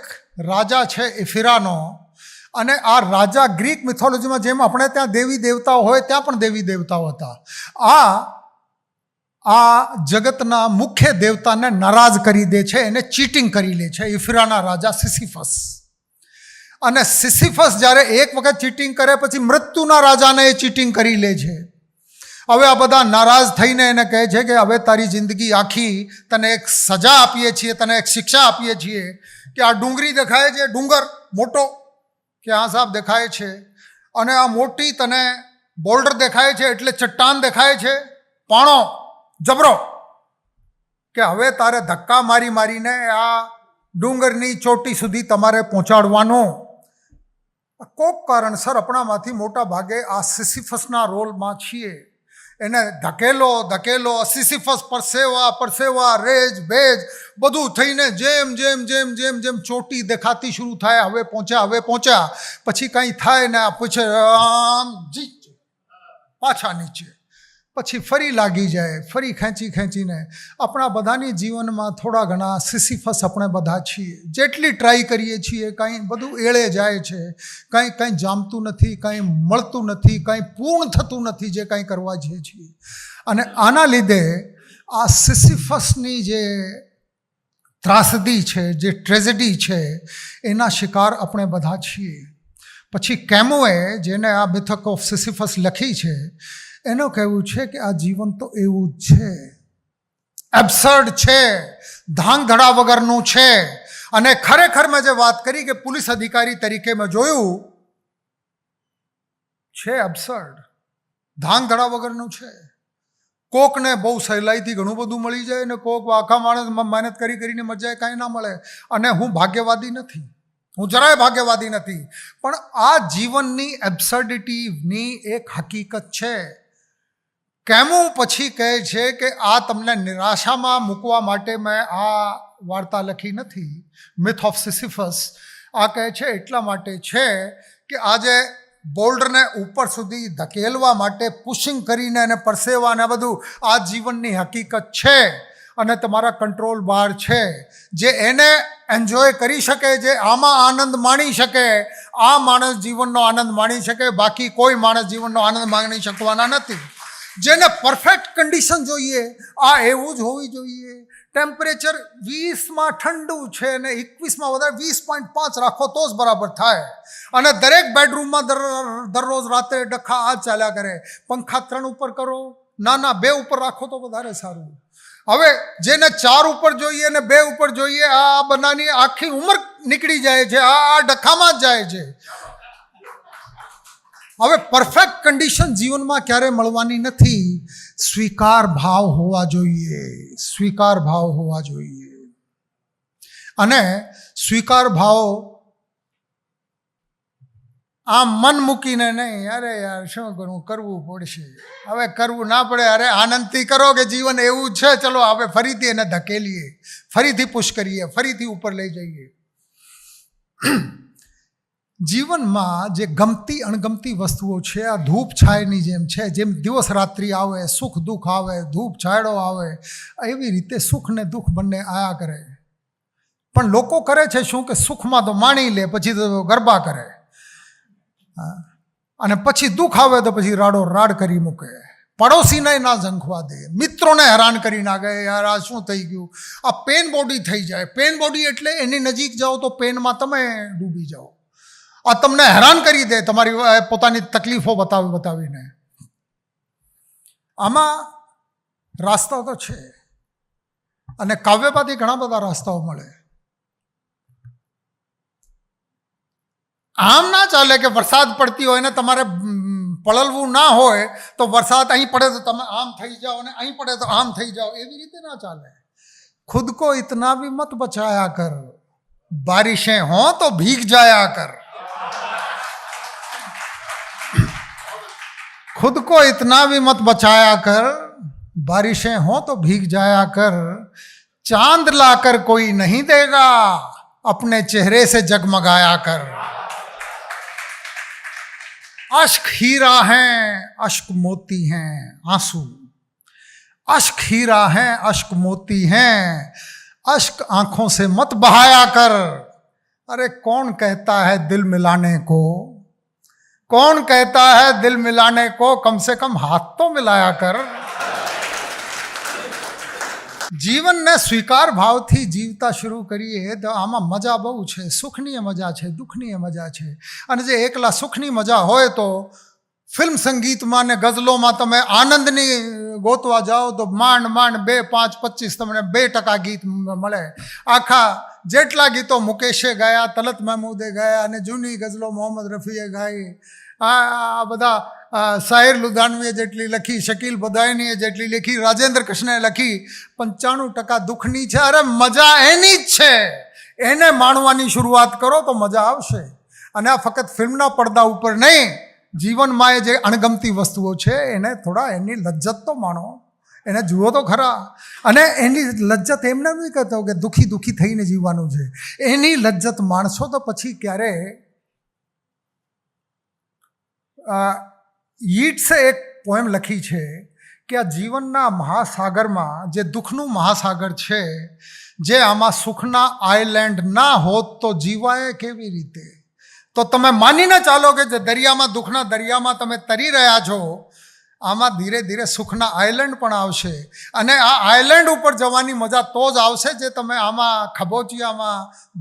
રાજા છે ઇફિરાનો, અને આ રાજા ગ્રીક મિથોલોજીમાં જેમ આપણે ત્યાં દેવી દેવતાઓ હોય ત્યાં પણ દેવી દેવતાઓ હતા. આ જગતના મુખ્ય દેવતાને નારાજ કરી દે છે, એને ચીટિંગ કરી લે છે ઇફિરાના રાજા સિસિફસ. અને સિસિફસ જ્યારે એક વખત ચીટિંગ કરે પછી મૃત્યુના રાજાને એ ચીટિંગ કરી લે છે. હવે આ બધા નારાજ થઈને એને કહે છે કે હવે તારી જિંદગી આખી તને એક સજા આપીએ છીએ, તને એક શિક્ષા આપીએ છીએ કે આ ડુંગળી દેખાય છે, ડુંગર મોટો કે આ સાહેબ દેખાય છે, અને આ મોટી તને બોલ્ડર દેખાય છે એટલે ચટ્ટાન દેખાય છે, પાણો જબરો, કે હવે તારે ધક્કા મારીને આ ડુંગરની ચોટી સુધી તમારે પહોંચાડવાનો. કોક કારણસર આપણામાંથી મોટા ભાગે આ સિસિફસના રોલમાં છીએ. એને ધકેલો સિસિફસ પરસેવા રેજ ભેજ બધું થઈને જેમ ચોટી દેખાતી શરૂ થાય, હવે પહોંચ્યા પછી કંઈ થાય ને પૂછે આમ જીત પાછા નીચે, પછી ફરી લાગી જાય, ફરી ખેંચીને. આપણા બધાની જીવનમાં થોડા ઘણા સિસિફસ આપણે બધા છીએ. જેટલી ટ્રાય કરીએ છીએ કંઈ બધું એળે જાય છે, કંઈ જામતું નથી, કંઈ મળતું નથી, કંઈ પૂર્ણ થતું નથી જે કંઈ કરવા જઈએ છીએ. અને આના લીધે આ સિસિફસની જે ત્રાસદી છે, જે ટ્રેજેડી છે, એના શિકાર આપણે બધા છીએ. પછી કેમોએ જેને આ મિથક ઓફ સિસિફસ લખી છે એનું કહેવું છે કે આ જીવન તો એવું જ છે, એબ્સર્ડ છે, ધાંગધડા વગરનું છે. અને ખરેખર મેં જે વાત કરી કે પોલીસ અધિકારી તરીકે મેં જોયું છે એબ્સર્ડ, ધાંગધડા વગરનું છે. કોકને બહુ સહેલાઈથી ઘણું બધું મળી જાય ને કોક આખા માણસ મહેનત કરીને મળી જાય, કાંઈ ના મળે. અને હું ભાગ્યવાદી નથી, હું જરાય ભાગ્યવાદી નથી, પણ આ જીવનની એબ્સર્ડિટીની એક હકીકત છે. કેમુ પછી કહે છે કે આ તમને નિરાશામાં મૂકવા માટે મેં આ વાર્તા લખી નથી, મિથ ઓફ સિસિફસ. આ કહે છે એટલા માટે છે કે આજે બોલ્ડરને ઉપર સુધી ધકેલવા માટે પુશિંગ કરીને અને પરસેવા ને બધું આ જીવનની હકીકત છે અને તમારા કંટ્રોલ બહાર છે. જે એને એન્જોય કરી શકે, જે આમાં આનંદ માણી શકે, આ માણસ જીવનનો આનંદ માણી શકે, બાકી કોઈ માણસ જીવનનો આનંદ માણી શકવાના નથી. જેને પરફેક્ટ કન્ડિશન જોઈએ આ એવું જ હોવી જોઈએ. ટેમ્પરેચર 20માં ઠંડુ છે અને 21માં વધારે 20.5 રાખો તો જ બરાબર થાય. અને દરેક બેડરૂમમાં દરરોજ રાત્રે ડખા આ ચાલ્યા કરે. પંખા 3 ઉપર કરો, ના 2 ઉપર રાખો તો વધારે સારું. હવે જેને 4 ઉપર જોઈએ ને 2 ઉપર જોઈએ, આ બનાની આખી ઉંમર નીકળી જાય છે, આ ડખામાં જ જાય છે. હવે પરફેક્ટ કન્ડિશન જીવનમાં ક્યારે મળવાની નથી. સ્વીકાર ભાવ હોવા જોઈએ. અને સ્વીકાર ભાવ આમ મન મૂકીને નહીં, અરે યાર શું કરવું પડશે, હવે કરવું ના પડે, અરે આનંદથી કરો કે જીવન એવું છે, ચલો હવે ફરીથી એને ધકેલીએ, ફરીથી પુશ કરીએ, ફરીથી ઉપર લઈ જઈએ. જીવનમાં જે ગમતી અણગમતી વસ્તુઓ છે આ ધૂપ છાયની જેમ છે. જેમ દિવસ રાત્રિ આવે, સુખ દુઃખ આવે, ધૂપ છાયડો આવે, એવી રીતે સુખ ને દુઃખ બંને આયા કરે. પણ લોકો કરે છે શું કે સુખમાં તો માણી લે, પછી તો ગરબા કરે, અને પછી દુઃખ આવે તો પછી રાડો રાડ કરી મૂકે. પડોશીને ના ઝંખવા દે, મિત્રોને હેરાન કરી નાખે, યાર આ શું થઈ ગયું, આ પેન બોડી થઈ જાય. પેન બોડી એટલે એની નજીક જાઓ તો પેનમાં તમે ડૂબી જાઓ. આ તમને હેરાન કરી દે તમારી પોતાની તકલીફો બતાવીને. આમાં રાસ્તા તો છે, અને કાવ્યમાંથી ઘણા બધા રાસ્તાઓ મળે. આમ ના ચાલે કે વરસાદ પડતી હોય ને તમારે પલળવું ના હોય તો વરસાદ અહીં પડે તો તમે આમ થઈ જાઓ અને અહીં પડે તો આમ થઈ જાઓ, એવી રીતે ના ચાલે. ખુદ કો ઇતના ભી મત બચાયા કર, बारिशें हों तो भीग जाया कर, खुद को इतना भी मत बचाया कर, बारिशें हों तो भीग जाया कर, चांद लाकर कोई नहीं देगा, अपने चेहरे से जगमगाया कर। अश्क हीरा हैं, अश्क मोती हैं, आंसू अश्क हीरा हैं, अश्क मोती हैं, अश्क आंखों से मत बहाया कर। अरे कौन कहता है दिल मिलाने को, कौन कहता है दिल मिलाने को, कम से कम हाथ तो मिलाया कर। જીવનને સ્વીકાર ભાવથી જીવતા શરૂ કરીએ તો આમાં મજા બહુ છે, સુખની મજા છે, દુઃખની મજા છે. અને જે એકલા સુખની મજા હોય તો ફિલ્મ સંગીતમાં ને ગઝલોમાં તમે આનંદની ગોતવા જાઓ તો માંડ 2, 5, 25 તમને 2% ગીત મળે. આખા જેટલા ગીતો મુકેશે ગાયા, તલત મહેમૂદે ગાયા અને જૂની ગઝલો મોહમ્મદ રફીએ ગાઈ, આ બધા સાહિર લુધાનવીએ જેટલી લખી, શકીલ બદાયનીએ જેટલી લખી, રાજેન્દ્ર કૃષ્ણે લખી, 95% દુઃખની છે. અરે મજા એની જ છે, એને માણવાની શરૂઆત કરો તો મજા આવશે. અને આ ફક્ત ફિલ્મના પડદા ઉપર નહીં, જીવનમાં એ જે અણગમતી વસ્તુઓ છે એને થોડા એની લજ્જત તો માણો, એને જુઓ તો ખરા. અને એની લજ્જત એમને નહીં કહેતો કે દુઃખી દુઃખી થઈને જીવવાનું છે, એની લજ્જત માણશો તો પછી ક્યારે. યીટ્સે એક પોએમ લખી છે કે આ જીવનના મહાસાગરમાં જે દુઃખનું મહાસાગર છે, જે આમાં સુખના આઇલેન્ડ ના હોત તો જીવાય કેવી રીતે. તો તમે માનીને ચાલો કે જે દરિયામાં, દુઃખના દરિયામાં તમે તરી રહ્યા છો, આમાં ધીરે ધીરે સુખના આઇલેન્ડ પણ આવશે. અને આ આઇલેન્ડ ઉપર જવાની મજા તો જ આવશે જે તમે આમાં ખબોચિયામાં,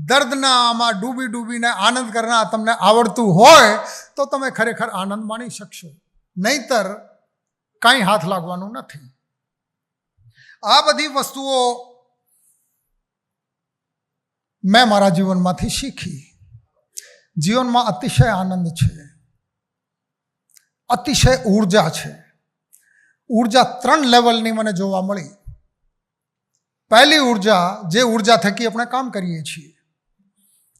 દર્દના આમાં ડૂબી ડૂબીને આનંદ કરનાર તમને આવડતું હોય તો તમે ખરેખર આનંદ માણી શકશો, નહીંતર કાંઈ હાથ લાગવાનું નથી. આ બધી વસ્તુઓ મેં મારા જીવનમાંથી શીખી. જીવનમાં અતિશય આનંદ છે, અતિશય ઉર્જા છે. ઉર્જા 3 લેવલની મને જોવા મળી. પહેલી ઉર્જા, જે ઉર્જા થકી આપણે કામ કરીએ છીએ,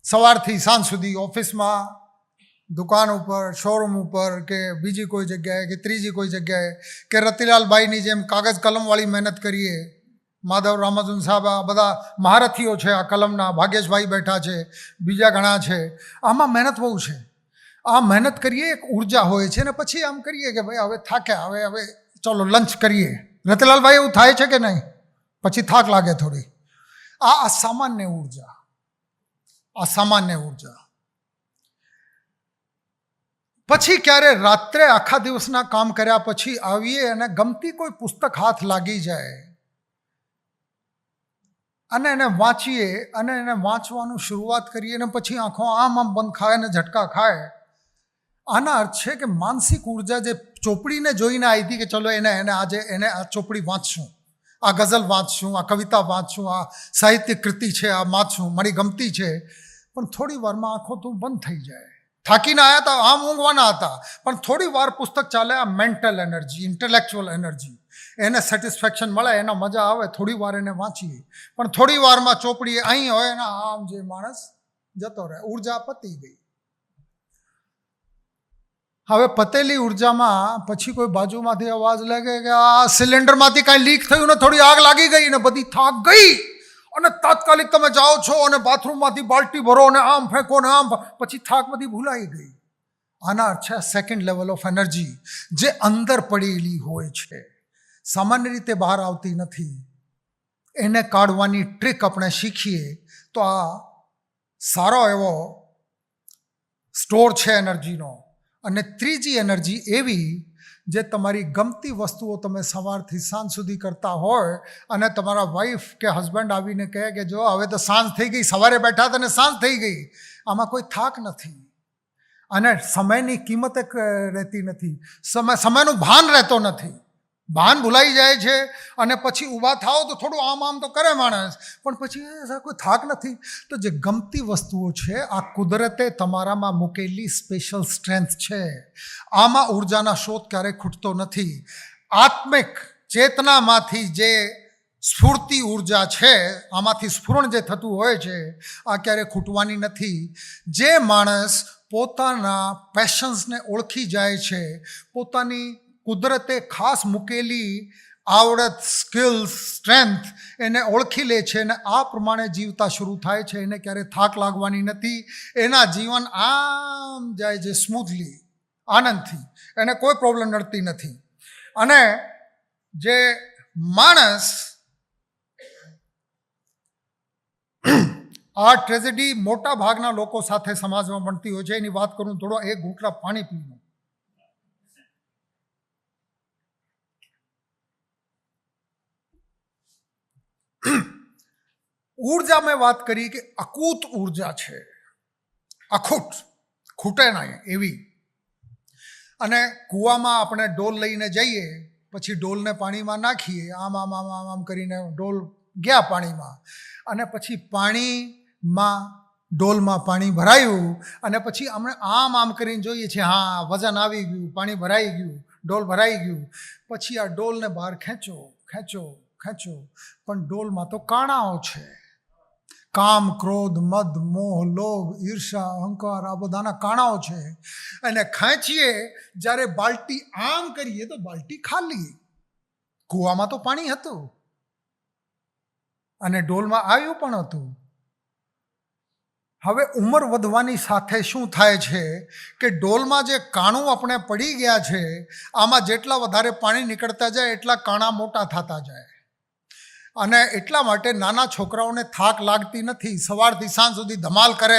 સવારથી સાંજ સુધી ઓફિસમાં, દુકાન ઉપર, શોરૂમ ઉપર, કે બીજી કોઈ જગ્યાએ, કે ત્રીજી કોઈ જગ્યાએ, કે રતિલાલભાઈની જેમ કાગજ કલમવાળી મહેનત કરીએ. માધવ રામાજન સાહેબ, આ બધા મહારથીઓ છે આ કલમના, ભાગ્યેશભાઈ બેઠા છે, બીજા ઘણા છે. આમાં મહેનત બહુ છે. આ મહેનત કરીએ, એક ઉર્જા હોય છે. ને પછી આમ કરીએ કે ભાઈ હવે થાક્યા, હવે ચલો લંચ કરીએ. રતિલાલભાઈ એવું થાય છે કે નહીં? પછી થાક લાગે થોડી. આ અસામાન્ય ઉર્જા, અસામાન્ય ઉર્જા. પછી ક્યારે રાત્રે આખા દિવસના કામ કર્યા પછી આવીએ અને ગમતી કોઈ પુસ્તક હાથ લાગી જાય અને એને વાંચીએ અને એને વાંચવાનું શરૂઆત કરીએ અને પછી આંખો આમ બંધ ખાય અને ઝટકા ખાય. આના અર્થ છે કે માનસિક ઉર્જા જે ચોપડીને જોઈને આવી હતી કે ચલો એને આજે આ ચોપડી વાંચશું, આ ગઝલ વાંચશું, આ કવિતા વાંચશું, આ સાહિત્ય કૃતિ છે આ વાંચશું, મારી ગમતી છે. પણ થોડી વારમાં આંખો તો બંધ થઈ જાય. થાકીને આવ્યા હતા, આમ ઊંઘવાના હતા, પણ થોડી વાર પુસ્તક ચાલે, આ મેન્ટલ એનર્જી, ઇન્ટેલેક્ચ્યુઅલ એનર્જી, એને સેટિસ્ફેક્શન મળે, એના મજા આવે. થોડી વાર એને વાંચીએ, પણ થોડી વારમાં ચોપડી અહીં હોય ને આમ જે માણસ જતો રહે, ઉર્જા પતી ગઈ. હવે પતેલી ઉર્જામાં પછી કોઈ બાજુમાંથી અવાજ લાગે કે આ સિલિન્ડરમાંથી કાંઈ લીક થયું ને થોડી આગ લાગી ગઈ ને બધી થાક ગઈ, અને તાત્કાલિક તમે જાઓ છો અને બાથરૂમમાંથી બાલ્ટી ભરો ને આમ ફેંકો ને આમ, પછી થાક બધી ભૂલાઈ ગઈ. આના અર્થ છે સેકન્ડ લેવલ ઓફ એનર્જી જે અંદર પડેલી હોય છે, સામાન્ય રીતે બહાર આવતી નથી. એને કાઢવાની ટ્રીક આપણે શીખીએ તો આ સારો એવો સ્ટોર છે એનર્જીનો. અને ત્રીજી એનર્જી એવી જે તમારી ગમતી વસ્તુઓ તમે સવારથી સાંજ સુધી કરતા હોય અને તમારા વાઈફ કે હસબન્ડ આવીને કહે કે જો હવે તો સાંજ થઈ ગઈ, સવારે બેઠા હતા ને સાંજ થઈ ગઈ, આમાં કોઈ થાક નથી. અને સમયની કિંમત રહેતી નથી, સમયનું ભાન રહેતો નથી, ભાન ભૂલાઈ જાય છે. અને પછી ઊભા થાઓ તો થોડું આમ તો કરે માણસ, પણ પછી કોઈ થાક નથી. તો જે ગમતી વસ્તુઓ છે આ કુદરતે તમારામાં મૂકેલી સ્પેશિયલ સ્ટ્રેન્થ છે. આમાં ઉર્જાના સ્ત્રોત ક્યારેય ખૂટતો નથી. આત્મિક ચેતનામાંથી જે સ્ફૂર્તિ ઉર્જા છે, આમાંથી સ્ફુરણ જે થતું હોય છે, આ ક્યારે ખૂટવાની નથી. જે માણસ પોતાના પેશન્સને ઓળખી જાય છે, પોતાની કુદરતે ખાસ મૂકેલી આવડત, સ્કિલ્સ, સ્ટ્રેન્થ એને ઓળખી લે છે અને આ પ્રમાણે જીવતા શરૂ થાય છે, એને ક્યારે થાક લાગવાની નથી. એના જીવન આમ જાય છે સ્મૂથલી, આનંદથી, એને કોઈ પ્રોબ્લેમ નડતી નથી. અને જે માણસ આ ટ્રેજેડી મોટા ભાગના લોકો સાથે સમાજમાં બનતી હોય છે, એની વાત કરું થોડો એક ઘૂંટડા પાણી પીવું. ઉર્જા મેં વાત કરી કે અકૂત ઉર્જા છે, અખૂટ, ખૂટે નહીં એવી. અને કૂવામાં આપણે ડોલ લઈને જઈએ, પછી ડોલને પાણીમાં નાખીએ, આમ આમ આમ આમ આમ કરીને ડોલ ગયા પાણીમાં, અને પછી પાણીમાં ડોલમાં પાણી ભરાયું, અને પછી અમે આમ આમ કરીને જોઈએ છીએ, હા વજન આવી ગયું, પાણી ભરાઈ ગયું, ડોલ ભરાઈ ગયું. પછી આ ડોલને બહાર ખેંચો ખેંચો ખેંચો, પણ ડોલમાં તો કાણાઓ છે. કામ, ક્રોધ, મદ, મોહ, લોભ, ઈર્ષા, અહંકાર, આ બધાના કાણાઓ છે. અને ખેંચીએ જ્યારે બાલટી આમ કરીએ તો બાલટી ખાલી. કૂવામાં તો પાણી હતું અને ડોલમાં આવ્યું પણ હતું. હવે ઉંમર વધવાની સાથે શું થાય છે કે ડોલમાં જે કાણું આપણે પડી ગયા છે, આમાં જેટલા વધારે પાણી નીકળતા જાય એટલા કાણા મોટા થતા જાય. અને એટલા માટે નાના છોકરાઓને થાક લાગતી નથી. સવારથી સાંજ સુધી ધમાલ કરે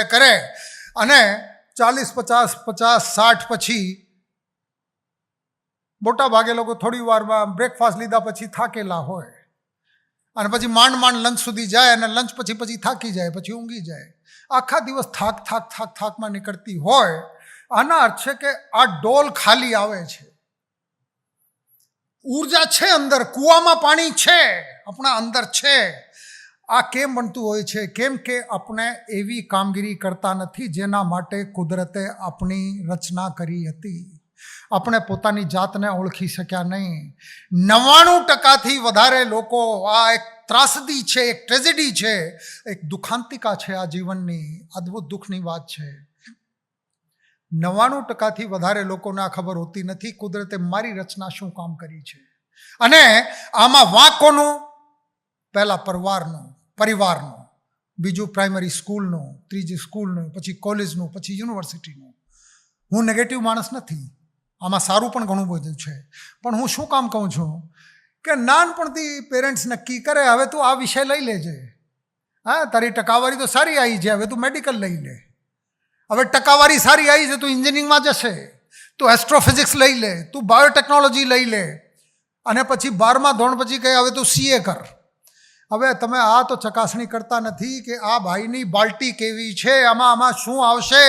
અને 40, 50, 60 પછી મોટા ભાગે લોકો થોડી વારમાં બ્રેકફાસ્ટ લીધા પછી થાકેલા હોય, અને પછી માંડ લંચ સુધી જાય, અને લંચ પછી થાકી જાય, પછી ઊંઘી જાય. આખા દિવસ થાકમાં નીકળતી હોય. આના અર્થ છે કે આ ડોલ ખાલી આવે છે. ઉર્જા છે અંદર, કૂવામાં પાણી છે, આપણા અંદર છે. આ કેમ બનતું હોય છે? કેમ કે આપણે એવી કામગીરી કરતા નથી જેના માટે કુદરતે આપણી રચના કરી હતી. આપણે પોતાની જાતને ઓળખી શક્યા નહીં. 99% વધારે લોકો, આ એક ત્રાસદી છે, એક ટ્રેજેડી છે, એક દુખાંતિકા છે આ જીવનની, અદ્ભુત દુઃખની વાત છે. 99% વધારે લોકોને આ ખબર હોતી નથી કુદરતે મારી રચના શું કામ કરી છે. અને આમાં વાંક કોનું? પહેલા પરિવારનું, બીજું પ્રાઇમરી સ્કૂલનું, ત્રીજી સ્કૂલનું, પછી કોલેજનું, પછી યુનિવર્સિટીનું. હું નેગેટિવ માણસ નથી, આમાં સારું પણ ઘણું બધું છે. પણ હું શું કામ કહું છું કે નાનપણથી પેરેન્ટ્સ નક્કી કરે, હવે તું આ વિષય લઈ લેજે, હા તારી ટકાવારી તો સારી આવી છે, હવે તું મેડિકલ લઈ લે. હવે ટકાવારી સારી આવી છે, તું એન્જિનિયરિંગમાં જશે, તું એસ્ટ્રોફિઝિક્સ લઈ લે, તું બાયોટેકનોલોજી લઈ લે. અને પછી 12મા ધોરણ પછી કહે હવે તું CA કર. હવે તમે આ તો ચકાસણી કરતા નથી કે આ ભાઈની બાલ્ટી કેવી છે, આમાં શું આવશે,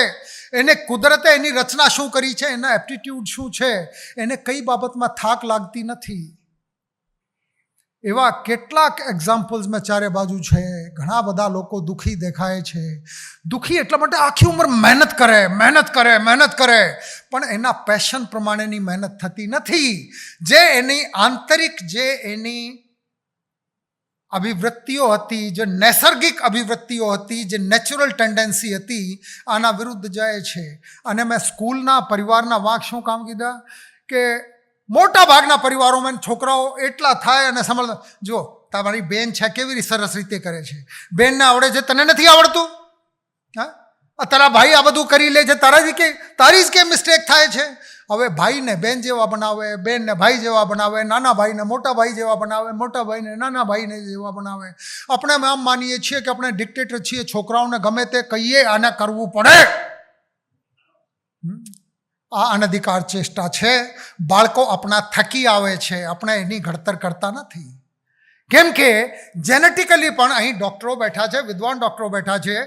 એને કુદરતે એની રચના શું કરી છે, એના એપ્ટિટ્યૂડ શું છે, એને કઈ બાબતમાં થાક લાગતી નથી. એવા કેટલાક એક્ઝામ્પલ્સ મેં ચારે બાજુ છે. ઘણા બધા લોકો દુઃખી દેખાય છે. દુઃખી એટલા માટે આખી ઉંમર મહેનત કરે, પણ એના પેશન પ્રમાણેની મહેનત થતી નથી. જે એની આંતરિક, જે એની અભિવૃત્તિઓ હતી, જે નૈસર્ગિક અભિવૃત્તિઓ હતી, જે નેચરલ ટેન્ડન્સી હતી, આના વિરુદ્ધ જાય છે. અને મેં સ્કૂલના, પરિવારના વાંક શું કામ કીધા કે મોટા ભાગના પરિવારોમાં છોકરાઓ એટલા થાય અને સમજ, જો તમારી બેન છે કેવી સરસ રીતે કરે છે, બેનને આવડે છે, તને નથી આવડતું, હા તારા ભાઈ આ બધું કરી લે છે, તારી જ કે મિસ્ટેક થાય છે. હવે ભાઈને બેન જેવા બનાવે, બેનને ભાઈ જેવા બનાવે, નાના ભાઈને મોટા ભાઈ જેવા બનાવે, મોટા ભાઈને નાના ભાઈને જેવા બનાવે. આપણે આમ માનીએ છીએ કે આપણે ડિક્ટેટર છીએ, છોકરાઓને ગમે તે કહીએ આને કરવું પડે. આ અનધિકાર ચેષ્ટા છે. બાળકો આપણા થકી આવે છે, આપણે એની ઘડતર કરતા નથી. કેમ કે જેનેટિકલી પણ અહીં ડૉક્ટરો બેઠા છે, વિદ્વાન ડૉક્ટરો બેઠા છે,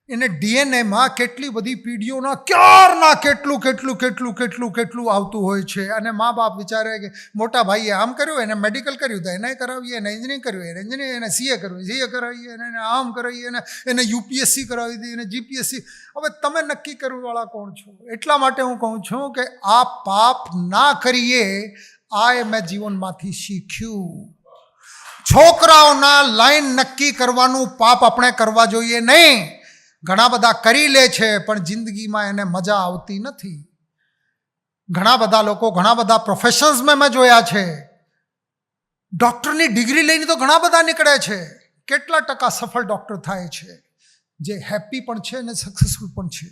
એને DNAમાં કેટલી બધી પેઢીઓના ક્યારના કેટલું આવતું હોય છે. અને મા બાપ વિચારે કે મોટા ભાઈએ આમ કર્યું, એને મેડિકલ કર્યું તો એને કરાવીએ, એને એન્જિનિયરિંગ કર્યું, એને CA કર્યું, CA કરાવીએ, એને આમ કરાવીએ, એને UPSC કરાવી દઈએ, એને GPSC. હવે તમે નક્કી કરવાવાળા કોણ છો? એટલા માટે હું કહું છું કે આ પાપ ના કરીએ. આ મેં જીવનમાંથી શીખ્યું. છોકરાઓના લાઈન નક્કી કરવાનું પાપ આપણે કરવા જોઈએ નહીં. ઘણા બધા કરી લે છે પણ જિંદગીમાં એને મજા આવતી નથી. ઘણા બધા લોકો ઘણા બધા પ્રોફેશન્સમાં મેં જોયા છે, ડૉક્ટરની ડિગ્રી લઈને તો ઘણા બધા નીકળે છે. કેટલા ટકા સફળ ડૉક્ટર થાય છે? જે હેપી પણ છે અને સક્સેસફુલ પણ છે.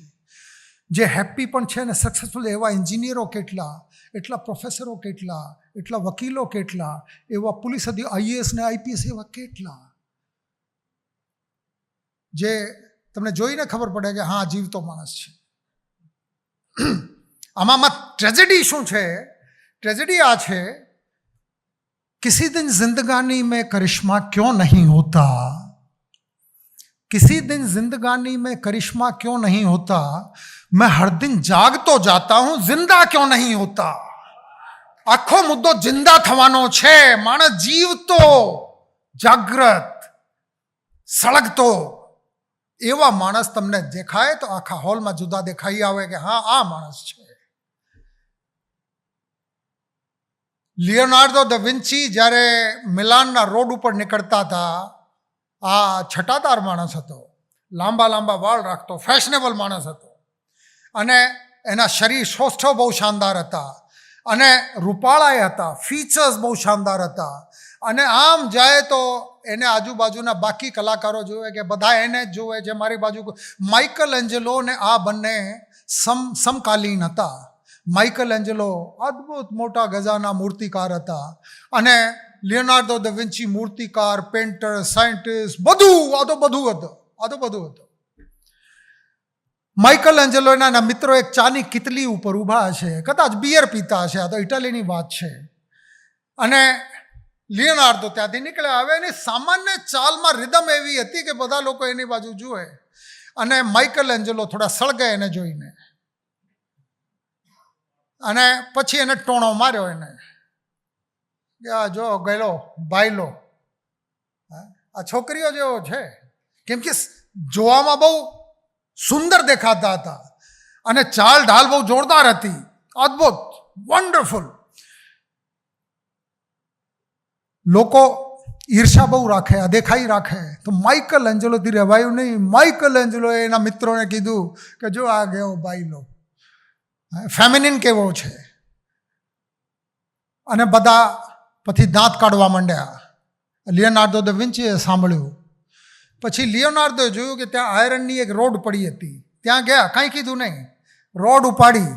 જે હેપી પણ છે અને સક્સેસફુલ એવા એન્જિનિયરો કેટલા, એટલા પ્રોફેસરો કેટલા, એટલા વકીલો કેટલા, એવા પોલીસ IAS ને IPS એવા કેટલા, જે તમને જોઈને ખબર પડે કે હા જીવતો માણસ છે. આમાં ટ્રેજેડી શું છે? ट्रेजेडी आ है, किसी दिन जिंदगानी में करिश्मा क्यों नहीं होता, किसी दिन जिंदगानी में करिश्मा क्यों नहीं होता, मैं हर दिन जाग तो जाता हूं, जिंदा क्यों नहीं होता. આખો મુદ્દો જિંદા થવાનો છે. માણસ જીવતો, જાગ્રત, સળગતો એવા માણસ તમને દેખાય તો આખા હોલમાં જુદા દેખાઈ આવે કે હા આ માણસ છે. લિયોનાર્ડો દ વિન્સી જ્યારે મિલાનના રોડ ઉપર નીકળતા હતા, આ છટાદાર માણસ હતો, લાંબા લાંબા વાળ રાખતો, ફેશનેબલ માણસ હતો, અને એના શરીર શોષ્ઠો બહુ શાનદાર હતા, અને રૂપાળાએ હતા, ફીચર્સ બહુ શાનદાર હતા. અને આમ જાય તો એને આજુબાજુના બાકી કલાકારો જોવે કે બધા એને જ જોવે છે. મારી બાજુ માઇકલ એન્જેલો ને આ બંને સમકાલીન હતા. માઇકલ એન્જેલો અદ્ભુત મોટા ગજાના મૂર્તિકાર હતા, અને લિયોનાર્ડો દ વિન્સી મૂર્તિકાર, પેન્ટર, સાયન્ટિસ્ટ, બધું આ તો બધું હતું. માઇકલ એન્જેલોના મિત્રો એક ચાની કિતલી ઉપર ઊભા હશે, કદાચ બિયર પીતા હશે, આ તો ઇટાલીની વાત છે. અને લિયોનાર્ડો ત્યાંથી નીકળ્યા. હવે એની સામાન્ય ચાલમાં રિધમ એવી હતી કે બધા લોકો એની બાજુ જુએ, અને માઇકલ એન્જેલો થોડા સળગે એને જોઈને, અને પછી એને ટોણો માર્યો એને કે આ જો ગયેલો ભાઈલો, આ છોકરીઓ જેવો છે. કેમ કે જોવામાં બહુ સુંદર દેખાતા હતા, અને ચાલ ઢાલ બહુ જોરદાર હતી, અદ્ભુત, વન્ડરફુલ. લોકો ઈર્ષા બહુ રાખે, અદેખાઈ રાખે, તો માઇકલ એન્જેલોથી રહેવાયું નહીં. માઇકલ એન્જેલોએ એના મિત્રોને કીધું કે જો આ ગયો બાઈલો, ફેમિનિન કેવો છે. અને બધા પછી દાંત કાઢવા માંડ્યા. લિયોનાર્ડો દ વિન્સીએ સાંભળ્યું. પછી લિયોનાર્ડોએ જોયું કે ત્યાં આયરનની એક રોડ પડી હતી. ત્યાં ગયા, કાંઈ કીધું નહીં, રોડ ઉપાડી,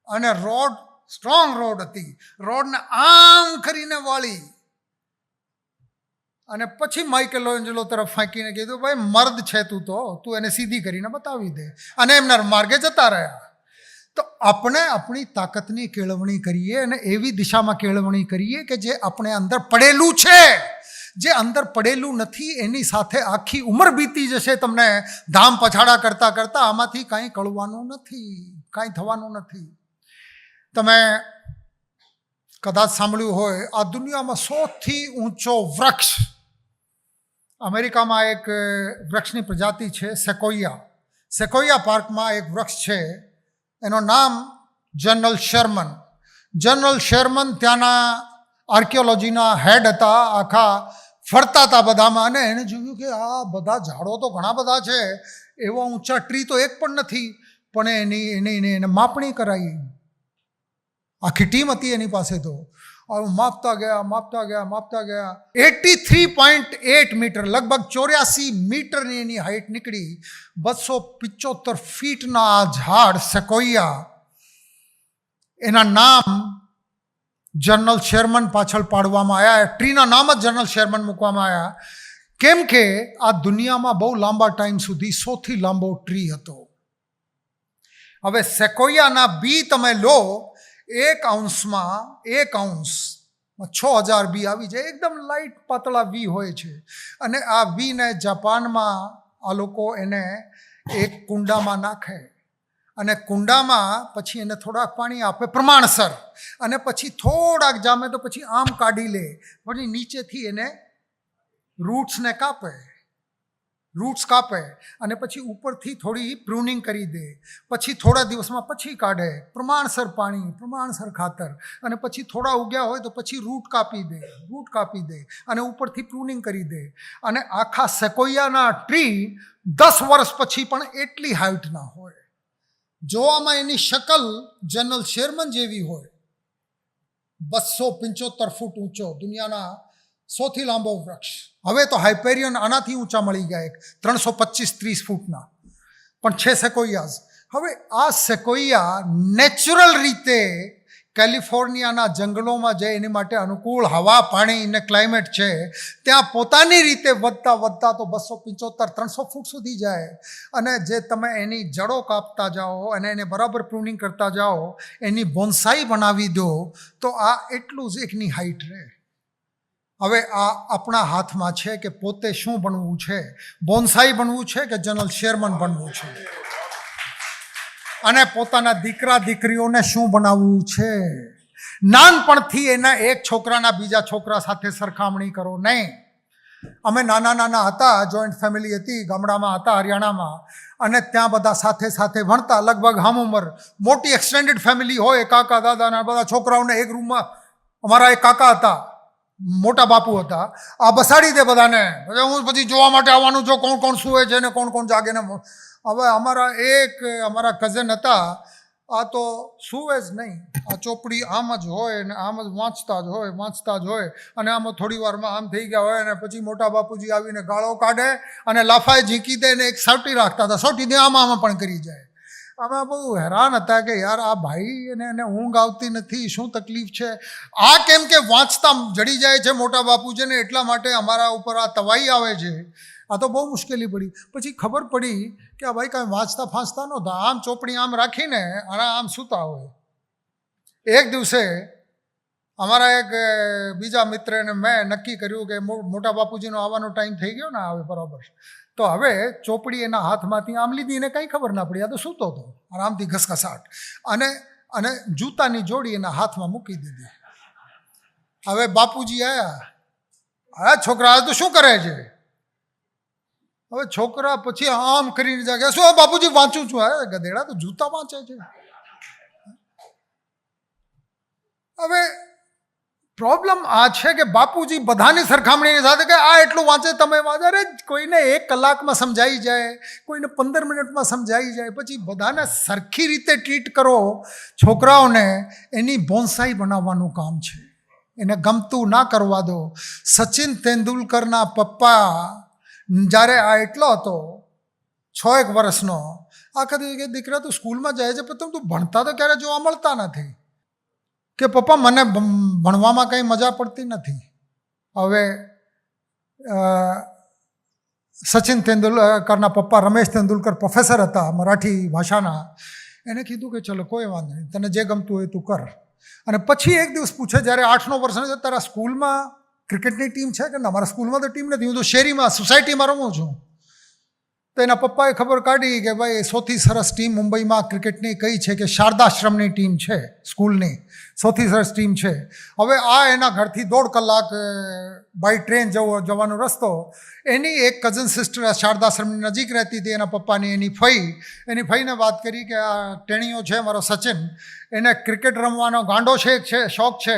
અને રોડ સ્ટ્રોંગ રોડ હતી, રોડને આમ કરીને વાળી, અને પછી માઇકલ એન્જેલો તરફ ફાંકીને કીધું ભાઈ મર્દ છે તું એને સીધી કરીને બતાવી દે, અને એમના માર્ગે જતા રહ્યા. તો આપણે આપણી તાકાતની કેળવણી કરીએ, અને એવી દિશામાં કેળવણી કરીએ કે જે આપણે અંદર પડેલું છે. જે અંદર પડેલું નથી એની સાથે આખી ઉંમર બીતી જશે. તમને ધામ પછાડા કરતાં કરતાં આમાંથી કાંઈ કળવાનું નથી, કાંઈ થવાનું નથી. તમે કદાચ સાંભળ્યું હોય, આ દુનિયામાં સૌથી ઊંચો વૃક્ષ, અમેરિકામાં એક વૃક્ષની પ્રજાતિ છે સેકોયા. સેકોયા પાર્કમાં એક વૃક્ષ છે, એનું નામ જનરલ શેરમન. જનરલ શેરમન ત્યાંના આર્કિયોલોજીના હેડ હતા, આખા ફરતા હતા બધામાં, અને એને જોયું કે આ બધા ઝાડો તો ઘણા બધા છે, એવા ઊંચા ટ્રી તો એક પણ નથી. પણ એને માપણી કરાવી, આખી ટીમ હતી એની પાસે. તો માપતા ગયા 83.8 મીટર, લગભગ 84 મીટરની એની હાઈટ નીકળી. 275 ફીટના આ ઝાડ સેકોયા, એના નામ જનરલ શેરમન પાછળ પાડવામાં આવ્યા. ટ્રીના નામ જ જનરલ શેરમન મૂકવામાં આવ્યા, કેમ કે આ દુનિયામાં બહુ લાંબા ટાઈમ સુધી સૌથી લાંબો ટ્રી હતો. હવે સેકોયાના બી તમે લો, 1 આઉન્સમાં 1 આઉન્સ 6000 બી આવી જાય. એકદમ લાઇટ પાતળા વી હોય છે. અને આ વીને જાપાનમાં આ લોકો એને એક કુંડામાં નાખે, અને કુંડામાં પછી એને થોડાક પાણી આપે પ્રમાણસર, અને પછી થોડાક જામે તો પછી આમ કાઢી લે, પછી નીચેથી એને રૂટ્સને કાપે. રૂટ્સ કાપે અને પછી ઉપરથી થોડી પ્રૂનિંગ કરી દે, પછી થોડા દિવસમાં પછી કાઢે, પ્રમાણસર પાણી, પ્રમાણસર ખાતર, અને પછી થોડા ઉગ્યા હોય તો પછી રૂટ કાપી દે અને ઉપરથી પ્રૂનિંગ કરી દે. અને આખા સેકોયાના ટ્રી 10 વર્ષ પછી પણ એટલી હાઇટ ના હોય. જોવામાં એની શકલ જનરલ શેરમન જેવી હોય. 275 ફૂટ ઊંચો, દુનિયાના સૌથી લાંબો વૃક્ષ. હવે તો હાઇપેરિયન આનાથી ઊંચા મળી ગયા, 325-30 ફૂટના, પણ છે સેકોયાઝ. હવે આ સેકોયા નેચરલ રીતે કેલિફોર્નિયાના જંગલોમાં જે એની માટે અનુકૂળ હવા, પાણી અને ક્લાઇમેટ છે, ત્યાં પોતાની રીતે વધતા તો 275-300 ફૂટ સુધી જાય. અને જે તમે એની જડો કાપતા જાઓ અને એને બરાબર પ્રૂનિંગ કરતા જાઓ, એની બોન્સાઈ બનાવી દો, તો આ એટલું જ એકની હાઈટ રહે. હવે આ આપણા હાથમાં છે કે પોતે શું બનવું છે, બોન્સાઈ બનવું છે કે જનરલ શેરમન બનવું છે, અને પોતાના દીકરા દીકરીઓને શું બનાવવું છે. નાનપણથી એના એક છોકરાના બીજા છોકરા સાથે સરખામણી કરો નહીં. અમે નાના હતા, જોઈન્ટ ફેમિલી હતી, ગામડામાં હતા હરિયાણામાં, અને ત્યાં બધા સાથે ભણતા, લગભગ હમ ઉંમર. મોટી એક્સટેન્ડેડ ફેમિલી હોય, કાકા દાદાના બધા છોકરાઓને એક રૂમમાં. અમારા એક કાકા હતા, મોટા બાપુ હતા, આ બસાડી દે બધાને, હું પછી જોવા માટે આવવાનું છું કોણ કોણ સૂવે છે ને કોણ કોણ જાગે ને. હવે અમારા કઝન હતા, આ તો સૂવે જ નહીં, આ ચોપડી આમ જ હોય ને આમ જ વાંચતા જ હોય અને આમાં થોડી વારમાં આમ થઈ ગયા હોય, અને પછી મોટા બાપુજી આવીને ગાળો કાઢે અને લાફાએ ઝીંકી દે ને એક સાવટી રાખતા હતા, સાવટી દે આમાં પણ કરી જાય. અમે બહુ હેરાન હતા કે યાર આ ભાઈ એને ઊંઘ આવતી નથી, શું તકલીફ છે. આ કેમ કે વાંચતા જડી જાય છે મોટા બાપુજીને, એટલા માટે અમારા ઉપર આ તવાઈ આવે છે. આ તો બહુ મુશ્કેલી પડી. પછી ખબર પડી કે આ ભાઈ કાંઈ વાંચતા ફાંચતા નહોતા, આમ ચોપડી આમ રાખીને આમ સૂતા હોય. એક દિવસે અમારા એક બીજા મિત્રને મેં નક્કી કર્યું કે મોટા બાપુજીનો આવવાનો ટાઈમ થઈ ગયો ને હવે બરાબર, તો હવે ચોપડી એના હાથમાંથી આમ લીધી, એને કંઈ ખબર ના પડી, આ તો સૂતો હતો આરામથી ઘસઘસાટ, અને જૂતાની જોડી એના હાથમાં મૂકી દીધી. હવે બાપુજી આવ્યા, છોકરા તો શું કરે છે? હવે છોકરા પછી આમ કરીને જાગે, શું બાપુજી વાંચું છું. ગધેડા તો જૂતા વાંચે છે. હવે પ્રોબ્લેમ આ છે કે બાપુજી બધાની સરખામણીની સાથે કે આ એટલું વાંચે, તમે વાંચો. અરે કોઈને 1 કલાકમાં સમજાઈ જાય, કોઈને 15 મિનિટમાં સમજાઈ જાય. પછી બધાને સરખી રીતે ટ્રીટ કરો. છોકરાઓને એની બોન્સાઈ બનાવવાનું કામ છે, એને ગમતું ના કરવા દો. સચિન તેંડુલકરના પપ્પા જ્યારે આ એટલો હતો 6 વર્ષનો, આખા દિવસ કે દીકરા તું સ્કૂલમાં જાય છે પણ તું ભણતા તો ક્યારે જોવા મળતા નથી. કે પપ્પા મને ભણવામાં કંઈ મજા પડતી નથી. હવે સચિન તેંડુલકરના પપ્પા રમેશ તેંડુલકર પ્રોફેસર હતા મરાઠી ભાષાના. એને કીધું કે ચલો કોઈ વાંધો નહીં, તને જે ગમતું હોય તું કર. અને પછી એક દિવસ પૂછે, જ્યારે 8-9 વર્ષનો છે, તારા સ્કૂલમાં ક્રિકેટની ટીમ છે કે ના? મારા સ્કૂલમાં તો ટીમ નથી, હું તો શેરીમાં સોસાયટીમાં રમું છું. તો એના પપ્પાએ ખબર કાઢી કે ભાઈ સૌથી સરસ ટીમ મુંબઈમાં ક્રિકેટની કઈ છે, કે શારદાશ્રમની ટીમ છે, સ્કૂલની સૌથી સરસ ટીમ છે. હવે આ એના ઘરથી 1.5 કલાક બાય ટ્રેન જવાનો રસ્તો. એની એક કઝન સિસ્ટર શારદાશ્રમની નજીક રહેતી હતી, એના પપ્પાની એની ફઈને વાત કરી કે આ ટેણીઓ છે મારો સચિન, એને ક્રિકેટ રમવાનો ગાંડો શોખ છે,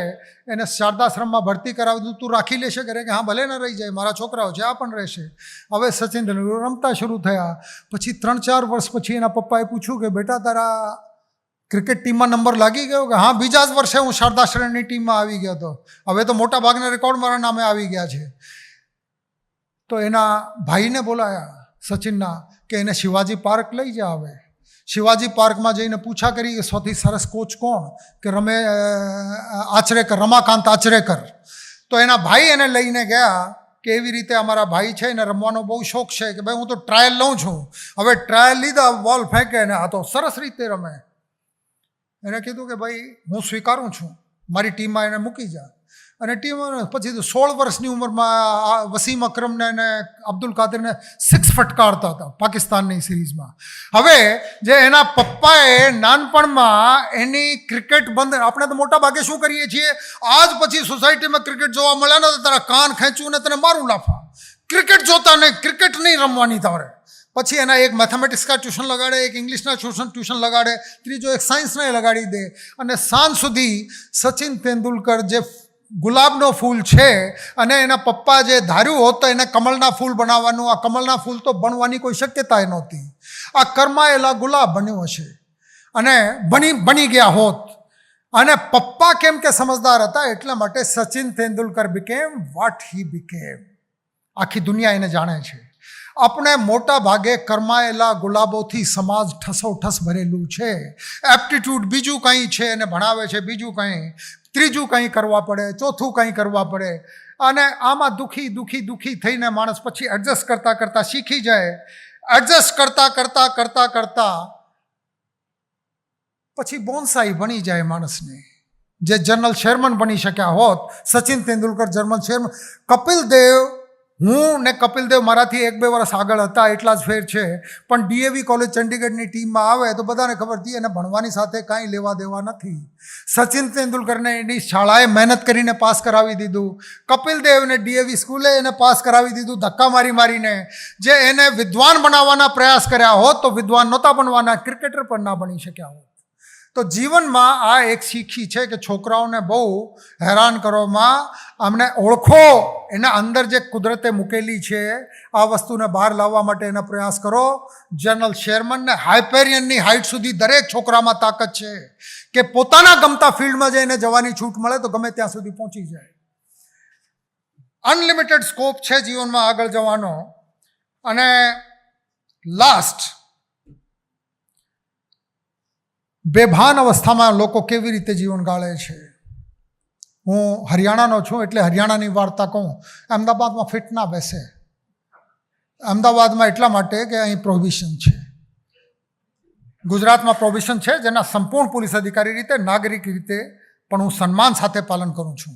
એને શારદાશ્રમમાં ભરતી કરાવી દઉં, તું રાખી લેશે? કરે કે હા ભલે ન રહી જાય, મારા છોકરાઓ છે, આ પણ રહેશે. હવે સચિન તેંડુલકર રમતા શરૂ થયા. પછી 3-4 વર્ષ પછી એના પપ્પાએ પૂછ્યું કે બેટા તારા ક્રિકેટ ટીમમાં નંબર લાગી ગયો? કે હા, બીજા જ વર્ષે હું શારદાશ્રમની ટીમમાં આવી ગયો હતો. હવે તો મોટા ભાગના રેકોર્ડ મારા નામે આવી ગયા છે. તો એના ભાઈને બોલાયા સચિનના, કે એને શિવાજી પાર્ક લઈ જા. હવે શિવાજી પાર્કમાં જઈને પૂછા કરી કે સૌથી સરસ કોચ કોણ? કે રમાકાંત આચરેકર. તો એના ભાઈ એને લઈને ગયા કે એવી રીતે અમારા ભાઈ છે, એને રમવાનો બહુ શોખ છે, કે ભાઈ હું તો ટ્રાયલ લઉં છું. હવે ટ્રાયલ લીધા, બોલ ફેંકે ને આ તો સરસ રીતે રમે. એને કીધું કે ભાઈ હું સ્વીકારું છું, મારી ટીમમાં એને મૂકી જા. અને ટીમ પછી 16 વર્ષની ઉંમરમાં વસીમ અકરમને અને અબ્દુલ કાદરને 6 ફટકારતા હતા પાકિસ્તાનની સિરીઝમાં. હવે જે એના પપ્પાએ નાનપણમાં એની ક્રિકેટ બંધ, આપણે તો મોટા ભાગે શું કરીએ છીએ, આજ પછી સોસાયટીમાં ક્રિકેટ જોવા મળ્યા ને તો તારા કાન ખેંચું ને તને મારું લાફા. ક્રિકેટ જોતા નહીં, ક્રિકેટ નહીં રમવાની તમારે. પછી એના એક મેથેમેટિક્સના ટ્યુશન લગાડે, એક ઇંગ્લિશના ટ્યુશન લગાડે, ત્રીજો એક સાયન્સને લગાડી દે, અને સાંજ સુધી સચિન તેંડુલકર જે ગુલાબનો ફૂલ છે અને એના પપ્પા જે ધાર્યું હોત તો એને કમળના ફૂલ બનાવવાનું, આ કમળના ફૂલ તો બનવાની કોઈ શક્યતા નહોતી. આ કરમાયેલા ગુલાબ બન્યું હશે અને બની ગયા હોત. અને પપ્પા કેમ કે સમજદાર હતા એટલા માટે Sachin Tendulkar became what he became. આખી દુનિયા એને જાણે છે. આપણે મોટા ભાગે કરમાયેલા ગુલાબોથી સમાજ ઠસોઠસ ભરેલું છે. એપ્ટિટ્યૂડ બીજું કંઈ છે એને ભણાવે છે, બીજું કંઈ, ત્રીજું કંઈ કરવા પડે, ચોથું કંઈ કરવા પડે, અને આમાં દુઃખી થઈને માણસ પછી એડજસ્ટ કરતાં શીખી જાય. એડજસ્ટ કરતાં પછી બોન્સાઈ બની જાય માણસને. જે જનરલ શેરમન બની શક્યા હોત, સચિન તેંડુલકર જનરલ શેરમન. કપિલ દેવ, હું ને કપિલ દેવ મારાથી 1-2 વર્ષ આગળ હતા, એટલા જ ફેર છે. પણ DAV કોલેજ ચંડીગઢની ટીમમાં આવે તો બધાને ખબર હતી એને ભણવાની સાથે કાંઈ લેવા દેવા નથી. સચિન તેંડુલકરને એની શાળાએ મહેનત કરીને પાસ કરાવી દીધું. કપિલ દેવને DAV સ્કૂલે એને પાસ કરાવી દીધું ધક્કા મારીને. જે એને વિદ્વાન બનાવવાના પ્રયાસ કર્યા હોત તો વિદ્વાન નહોતા બનવાના, ક્રિકેટર પણ ના બની શક્યા હોત. તો જીવનમાં આ એક શીખી છે કે છોકરાઓને બહુ હેરાન કરવામાં, અમને ઓળખો, એના અંદર જે કુદરતે મૂકેલી છે આ વસ્તુને બહાર લાવવા માટે એનો પ્રયાસ કરો. જનરલ શેરમનને હાઇપેરિયનની હાઇટ સુધી દરેક છોકરામાં તાકાત છે કે પોતાના ગમતા ફિલ્ડમાં જઈને જવાની છૂટ મળે તો ગમે ત્યાં સુધી પહોંચી જાય. અનલિમિટેડ સ્કોપ છે જીવનમાં આગળ જવાનો. અને લાસ્ટ, બેભાન અવસ્થામાં લોકો કેવી રીતે જીવન ગાળે છે. હું હરિયાણાનો છું એટલે હરિયાણાની વાર્તા કહું. અમદાવાદમાં ફિટ ના બેસે. અમદાવાદમાં એટલા માટે કે અહીં પ્રોહિબિશન છે. ગુજરાતમાં પ્રોહિબિશન છે જેના સંપૂર્ણ પોલીસ અધિકારી રીતે, નાગરિક રીતે પણ હું સન્માન સાથે પાલન કરું છું.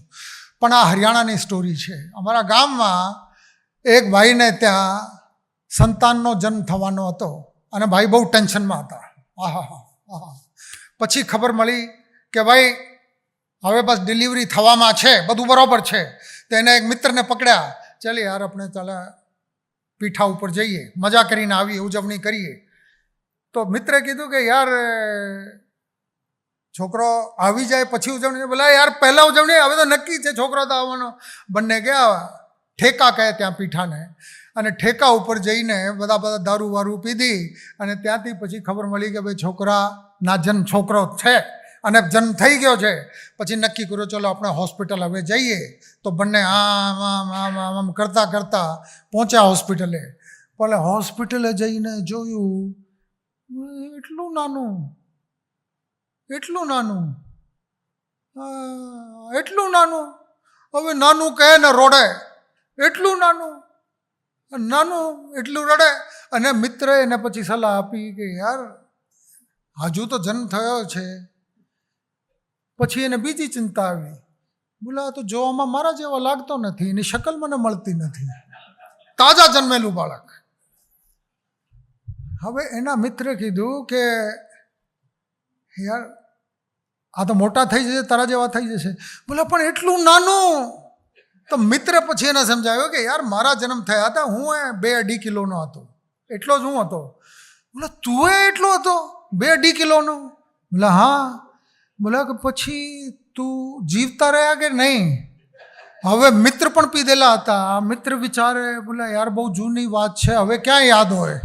પણ આ હરિયાણાની સ્ટોરી છે. અમારા ગામમાં એક ભાઈને ત્યાં સંતાનનો જન્મ થવાનો હતો અને ભાઈ બહુ ટેન્શનમાં હતા. પછી ખબર મળી કે ભાઈ હવે બસ ડિલિવરી થવામાં છે, બધું બરાબર છે. તો એને એક મિત્રને પકડ્યા, ચાલે યાર આપણે ચાલે પીઠા ઉપર જઈએ, મજા કરીને આવીએ, ઉજવણી કરીએ. તો મિત્રે કીધું કે યાર છોકરો આવી જાય પછી ઉજવણી. બોલા યાર પહેલાં ઉજવણી, હવે તો નક્કી છે છોકરો તો આવવાનો. બંને ગયા ઠેકા કહે ત્યાં પીઠાને, અને ઠેકા ઉપર જઈને બધા દારૂ વારૂ પીધી. અને ત્યાંથી પછી ખબર મળી કે ભાઈ છોકરાના છોકરો છે અને જન્મ થઈ ગયો છે. પછી નક્કી કર્યો ચલો આપણે હોસ્પિટલ હવે જઈએ. તો બંને આમ કરતાં પહોંચ્યા હોસ્પિટલે. પણ હોસ્પિટલે જઈને જોયું એટલું નાનું. હવે નાનું કહે ને રોડે, એટલું નાનું એટલું રડે. અને મિત્રએ એને પછી સલાહ આપી કે યાર હજુ તો જન્મ થયો છે. પછી એને બીજી ચિંતા આવી. બોલા તો જોવામાં મારા જેવા લાગતો નથી, એની શકલ મને મળતી નથી, તાજા જન્મેલું બાળક. હવે એના મિત્રે કીધું કે યાર આ તો મોટા થઈ જશે, તારા જેવા થઈ જશે. બોલા પણ એટલું નાનું. તો મિત્રે પછી એને સમજાવ્યો કે યાર મારા જન્મ થયા હતા, હું 2-2.5 કિલોનો હતો, એટલો જ હું હતો. બોલા તું એટલો હતો 2-2.5 કિલોનો? બોલા હા. બોલા કે પછી તું જીવતા રહ્યા કે નહીં? હવે મિત્ર પણ પીધેલા હતા. મિત્ર વિચારે, બોલા યાર બહુ જૂની વાત છે, હવે ક્યાં યાદ હોય.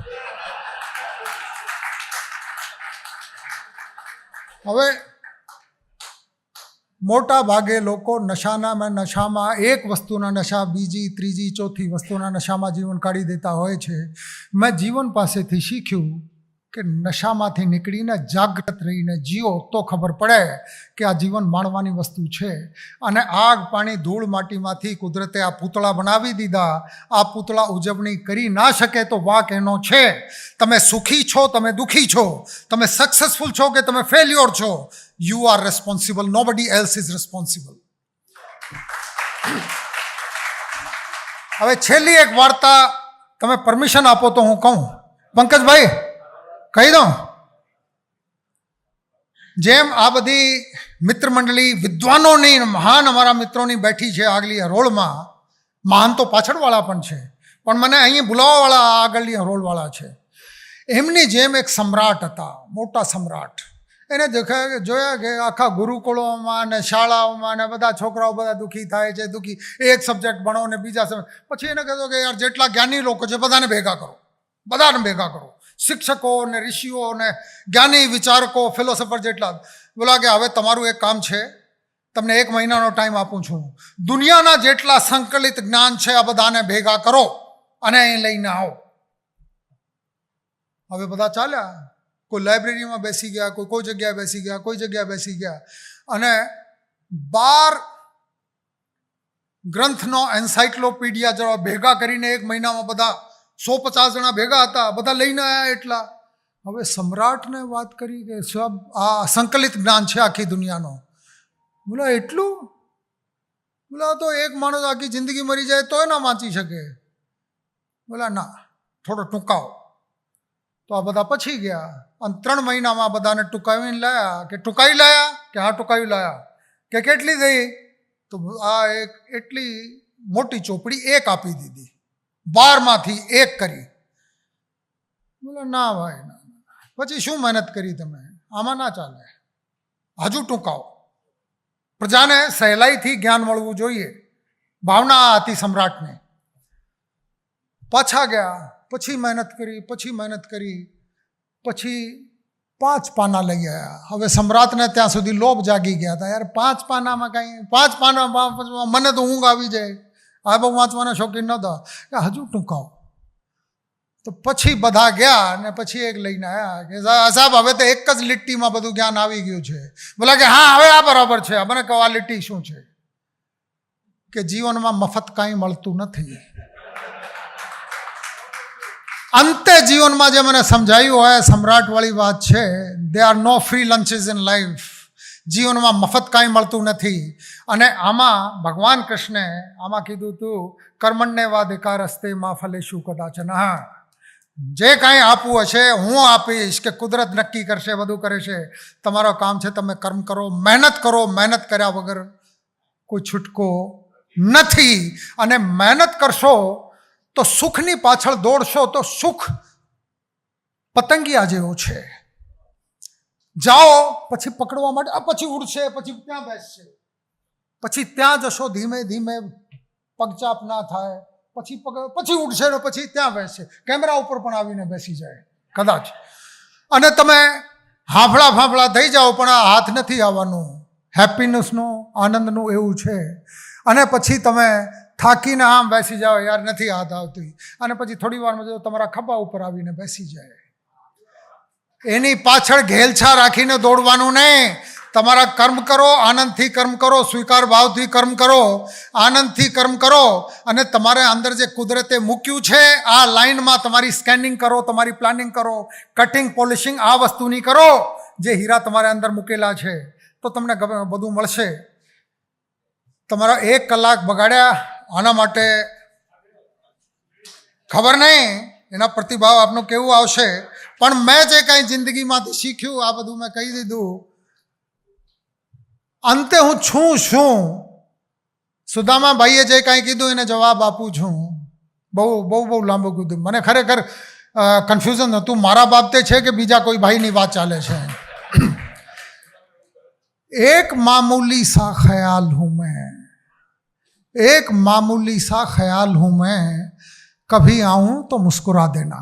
હવે મોટા ભાગે લોકો નશામાં એક વસ્તુના નશા, બીજી, ત્રીજી, ચોથી વસ્તુના નશામાં જીવન કાઢી દેતા હોય છે. મેં જીવન પાસેથી શીખ્યું કે નશામાંથી નીકળીને જાગૃત રહીને જીવો તો ખબર પડે કે આ જીવન માણવાની વસ્તુ છે. અને આગ, પાણી, ધૂળ, માટીમાંથી કુદરતે આ પૂતળા બનાવી દીધા. આ પૂતળા ઉજવણી કરી ના શકે તો વાંક એનો છે. તમે સુખી છો, તમે દુઃખી છો, તમે સક્સેસફુલ છો કે તમે ફેલ્યોર છો, you are responsible, nobody else is responsible. હવે છેલ્લી એક વાર્તા તમે પરમિશન આપો તો હું કહું. પંકજભાઈ કહી દઉં. જેમ આ બધી મિત્ર મંડળી વિદ્વાનોની, મહાન અમારા મિત્રોની બેઠી છે આગલી હરોળમાં, મહાન તો પાછળવાળા પણ છે, પણ મને અહીં બોલાવવાવાળા આગળની રોલવાળા છે. એમની જેમ એક સમ્રાટ હતા, મોટા સમ્રાટ. એને જોયા કે આખા ગુરુકુળોમાં ને શાળાઓમાં ને બધા છોકરાઓ બધા દુઃખી થાય છે, દુઃખી એક સબ્જેક્ટ ભણો ને બીજા સબ્જેક્ટ. પછી એને કહેતો કે યાર જેટલા જ્ઞાની લોકો છે બધાને ભેગા કરો, બધાને ભેગા કરો, શિક્ષકો ને ઋષિઓ ને જ્ઞાની વિચારકો ફિલોસોફર જેટલા. બોલા કે હવે તમારું એક કામ છે, તમને 1 મહિનાનો ટાઈમ આપું છું, દુનિયાના જેટલા સંકલિત જ્ઞાન છે આ બધાને ભેગા કરો અને અહીં લઈને આવો. હવે બધા ચાલ્યા, કોઈ લાઇબ્રેરીમાં બેસી ગયા, કોઈ જગ્યાએ બેસી ગયા, કોઈ જગ્યાએ બેસી ગયા, અને 12 ગ્રંથનો એન્સાઇક્લોપીડિયા જરા ભેગા કરીને 1 મહિનામાં બધા 150 જણા ભેગા હતા, બધા લઈને આવ્યા એટલા. હવે સમ્રાટને વાત કરી કે સબ આ સંકલિત જ્ઞાન છે આખી દુનિયાનો. બોલા એટલું? બોલા તો એક માણસ આખી જિંદગી મરી જાય તોય ના વાંચી શકે. બોલા ના, થોડો ટૂંકાવો. તો આ બધા પછી ગયા અને 3 મહિનામાં બધાને ટૂંકાવીને લાયા. કે ટૂંકાવી લાયા? કે હા ટૂંકાવી લાયા. કે કેટલી થઈ? તો આ એક એટલી મોટી ચોપડી એક આપી દીધી, 12માંથી 1 કરી. બોલે ના ભાઈ ના. પછી શું મહેનત કરી તમે? આમાં ના ચાલે, હજુ ટૂંકાવો. પ્રજાને સહેલાઈથી જ્ઞાન મળવું જોઈએ, ભાવના હતી સમ્રાટને. પાછા ગયા, પછી મહેનત કરી, પછી 5 પાના લઈ આવ્યા. હવે સમ્રાટને ત્યાં સુધી લોભ જાગી ગયા હતા, યાર 5 પાનામાં કાંઈ, 5 પાનામાં મને તો ઊંઘ આવી જાય, આ બહુ વાંચવાના શોખીન નહોતા, કે હજુ ટૂંકાવો. તો પછી બધા ગયા અને પછી એક લઈને આવ્યા કે સાહેબ હવે તો એક જ લીટીમાં બધું જ્ઞાન આવી ગયું છે. બોલા કે હા હવે આ બરાબર છે. મને કહો આ લીટી શું છે? કે જીવનમાં મફત કાંઈ મળતું નથી. અંતે જીવનમાં જે મને સમજાયું હોય સમ્રાટવાળી વાત છે, there are no free lunches in life. જીવનમાં મફત કાંઈ મળતું નથી. અને આમાં ભગવાન કૃષ્ણે આમાં કીધું હતું કર્મણ્ય વાધિકાર હસ્તે માં ફલેશુ કદાચન. જે કાંઈ આપવું હશે હું આપીશ, કે કુદરત નક્કી કરશે, બધું કરે છે. તમારો કામ છે તમે કર્મ કરો, મહેનત કરો. મહેનત કર્યા વગર કોઈ છૂટકો નથી. અને મહેનત કરશો તો સુખની પાછળ દોડશો તો સુખ પતંગિયા જેવું છે. જાઓ પછી પકડવા માટે, પછી ઉડશે, પછી ત્યાં બેસશે, પછી ત્યાં જશો ધીમે ધીમે પગચાપ ના થાય, પછી ઉડશે ને પછી ત્યાં બેસશે, કેમેરા ઉપર પણ આવીને બેસી જાય કદાચ. અને તમે હાંફળા થઈ જાઓ પણ આ હાથ નથી આવવાનું. હેપીનેસનું, આનંદનું એવું છે. અને પછી તમે થાકીને આમ બેસી જાઓ, યાર નથી હાથ આવતી, અને પછી થોડી વારમાં જો તમારા ખભા ઉપર આવીને બેસી જાય. એની પાછળ ઘેલછા રાખીને દોડવાનું નહીં. તમારા કર્મ કરો, આનંદથી કર્મ કરો, સ્વીકાર ભાવથી કર્મ કરો, આનંદથી કર્મ કરો. અને તમારે અંદર જે કુદરતે મૂક્યું છે આ લાઈનમાં તમારી સ્કેનિંગ કરો, તમારી પ્લાનિંગ કરો, કટિંગ પોલિશિંગ આ વસ્તુની કરો. જે હીરા તમારે અંદર મૂકેલા છે તો તમને બધું મળશે. તમારા 1 કલાક બગાડ્યા આના માટે, ખબર નહીં એના પ્રતિભાવ આપનું કેવું આવશે. પણ મેં જે કાંઈ જિંદગીમાંથી શીખ્યું આ બધું મેં કહી દીધું. અંતે હું છું શું? સુદામા ભાઈએ જે કાંઈ કીધું એને જવાબ આપું છું. બહુ લાંબુ કીધું. મને ખરેખર કન્ફ્યુઝન હતું મારા બાબતે છે કે બીજા કોઈ ભાઈની વાત ચાલે છે. एक मामूली सा ख्याल हूँ मैं, एक मामूली सा ख्याल हूँ मैं, कभी आऊँ तो मुस्कुरा देना.